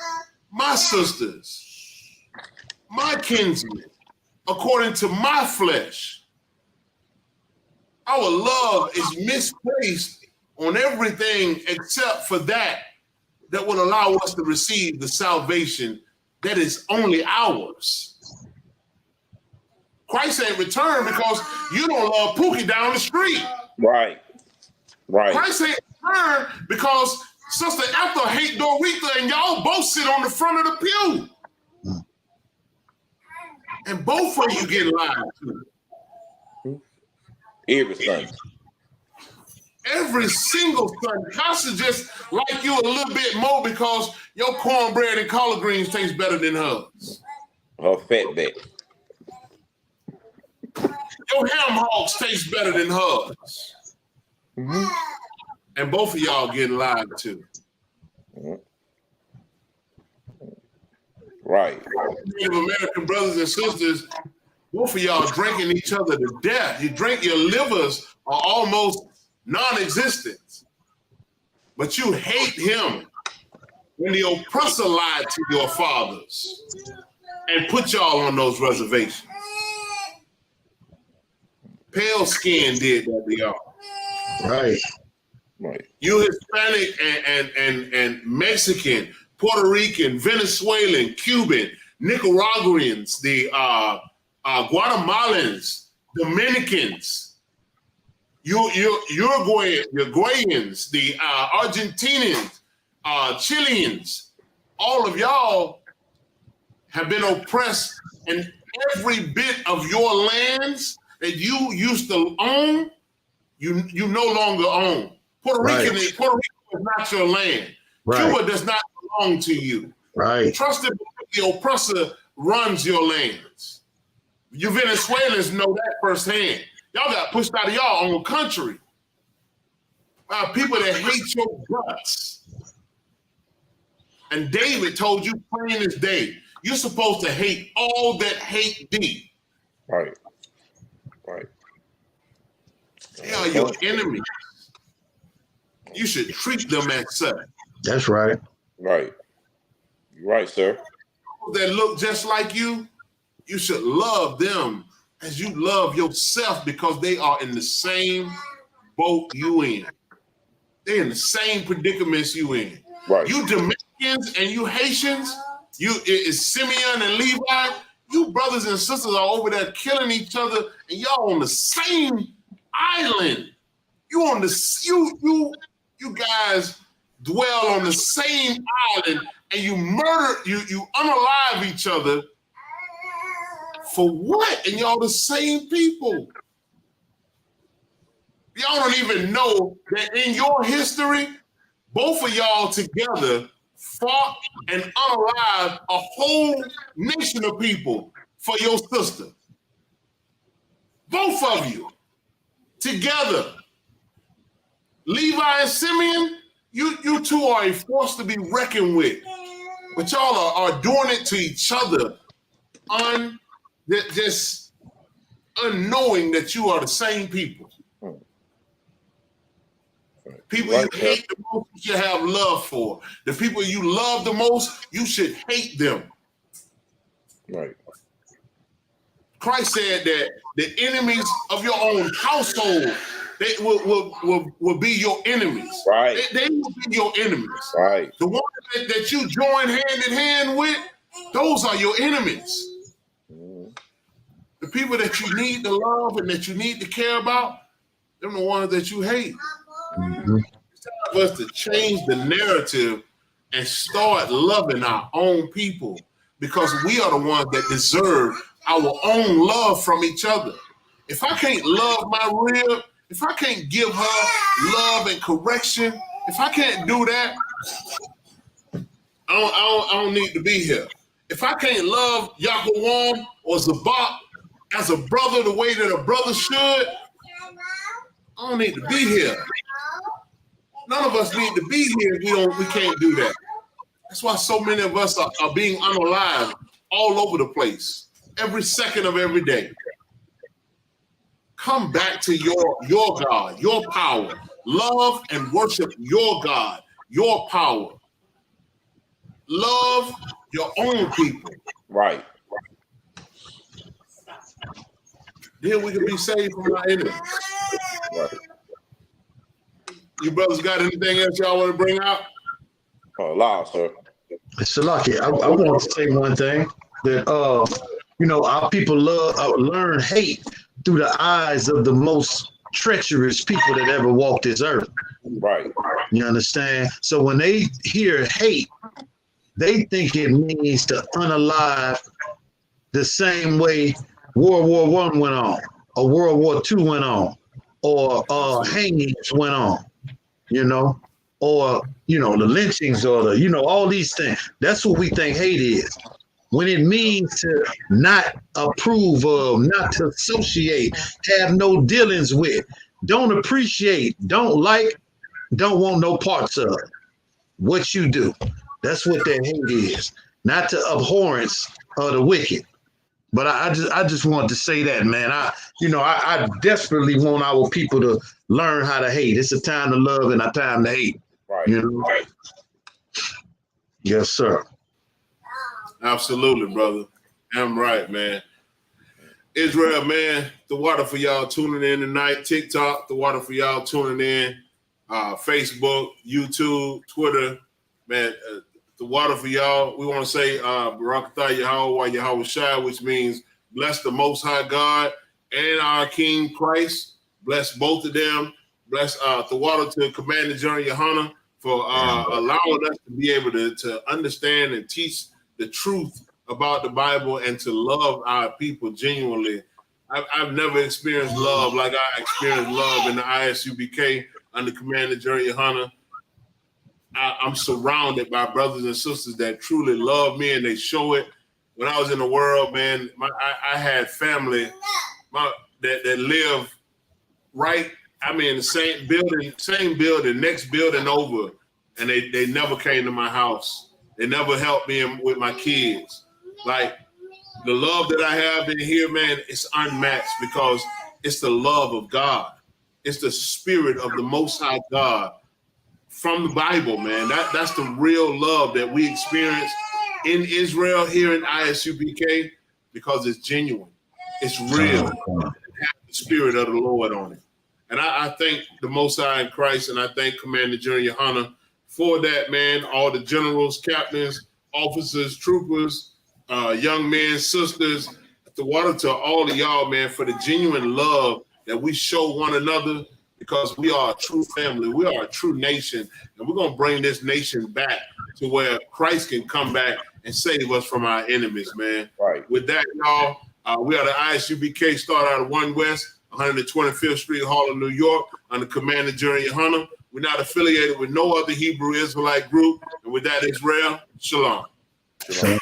my sisters, my kinsmen, according to my flesh. Our love is misplaced on everything except for that would allow us to receive the salvation that is only ours. Christ ain't returned because you don't love Pookie down the street. Right. Right. Christ ain't returned because Sister Ethel hate Doretha and y'all both sit on the front of the pew. And both of you get lied to. Every Sunday. Every single Sunday. Pastor just like you a little bit more because your cornbread and collard greens taste better than hers. Her fat back. Your ham hocks taste better than hers. Mm-hmm. And both of y'all getting lied to. Mm-hmm. Right. Native American brothers and sisters, both of y'all drinking each other to death. You drink, your livers are almost non-existent. But you hate him when the oppressor lied to your fathers and put y'all on those reservations. Pale skin did that to y'all. Right. Right. You Hispanic and Mexican, Puerto Rican, Venezuelan, Cuban, Nicaraguans, the Guatemalans, Dominicans, Uruguayans, the Argentinians, Chileans, all of y'all have been oppressed, and every bit of your lands that you used to own, you no longer own. Puerto Rico is not your land. Right. Cuba does not belong to you. Right. Trusted the oppressor runs your lands. You Venezuelans know that firsthand. Y'all got pushed out of y'all own country by people that hate your guts. And David told you plain as day, you're supposed to hate all that hate thee. Right. Right. They are your enemies. You should treat them as such. That's right. Right. You're right, sir. That look just like you, you should love them as you love yourself because they are in the same boat you in. They're in the same predicaments you in. Right. You Dominicans and you Haitians, it's Simeon and Levi, you brothers and sisters are over there killing each other and y'all on the same island. You on the you guys dwell on the same island and you murder, you unalive each other for what? And y'all the same people. Y'all don't even know that in your history, both of y'all together fought and unalived a whole nation of people for your sister. Both of you together. Levi and Simeon, you two are a force to be reckoned with. But y'all are doing it to each other just unknowing that you are the same people. People you hate the most, you should have love for. The people you love the most, you should hate them. Right. Christ said that the enemies of your own household, they will be your enemies. Right. They will be your enemies. Right. The ones that you join hand in hand with, those are your enemies. The people that you need to love and that you need to care about, they're the ones that you hate. Mm-hmm. It's time for us to change the narrative and start loving our own people because we are the ones that deserve our own love from each other. If I can't love my rib, if I can't give her love and correction, if I can't do that, I don't need to be here. If I can't love Yahweh or Zabak as a brother the way that a brother should, I don't need to be here. None of us need to be here if we can't do that. That's why so many of us are being unalived all over the place, every second of every day. Come back to your God, your power. Love and worship your God, your power. Love your own people. Right. Then we can be saved from our enemies. Right. You brothers got anything else y'all want to bring out? Allow, sir. Salaki, I want to say one thing that our people learn hate through the eyes of the most treacherous people that ever walked this earth. Right. You understand? So when they hear hate, they think it means to unalive the same way World War I went on, or World War II went on, or hangings went on, you know, or, you know, the lynchings or the, you know, all these things. That's what we think hate is. When it means to not approve of, not to associate, have no dealings with, don't appreciate, don't like, don't want no parts of what you do. That's what that hate is. Not to abhorrence of the wicked. But I just wanted to say that, man. I desperately want our people to learn how to hate. It's a time to love and a time to hate. Right. You know? Right. Yes, sir. Absolutely, brother. I'm right, man. Israel, man, the water for y'all tuning in tonight. TikTok, the water for y'all tuning in. Facebook, YouTube, Twitter, man, the water for y'all. We want to say Barakatah Yahweh Shai, which means bless the Most High God and our King Christ. Bless both of them. Bless the water to Commander General Yohana for allowing us to be able to understand and teach the truth about the Bible and to love our people genuinely. I've never experienced love like I experienced love in the ISUPK under Commander General Yohana. I'm surrounded by brothers and sisters that truly love me, and they show it. When I was in the world, man, I had family that live right, the same building, next building over, and they never came to my house. They never helped me with my kids. Like, the love that I have in here, man, it's unmatched because it's the love of God. It's the spirit of the Most High God from the Bible, man. That's the real love that we experience in Israel here in ISUPK because it's genuine. It's real. It has the spirit of the Lord on it. And I thank the Most High in Christ, and I thank Commander General Yohana for that, man. All the generals, captains, officers, troopers, young men, sisters, the water to all of y'all, man, for the genuine love that we show one another, because we are a true family. We are a true nation, and we're going to bring this nation back to where Christ can come back and save us from our enemies, man. Right. With that, y'all, we are the ISUPK, start out of 1 West, 125th Street, Harlem, New York, under Commander General Yohana. We're not affiliated with no other Hebrew Israelite group. And with that, Israel, shalom. Shalom.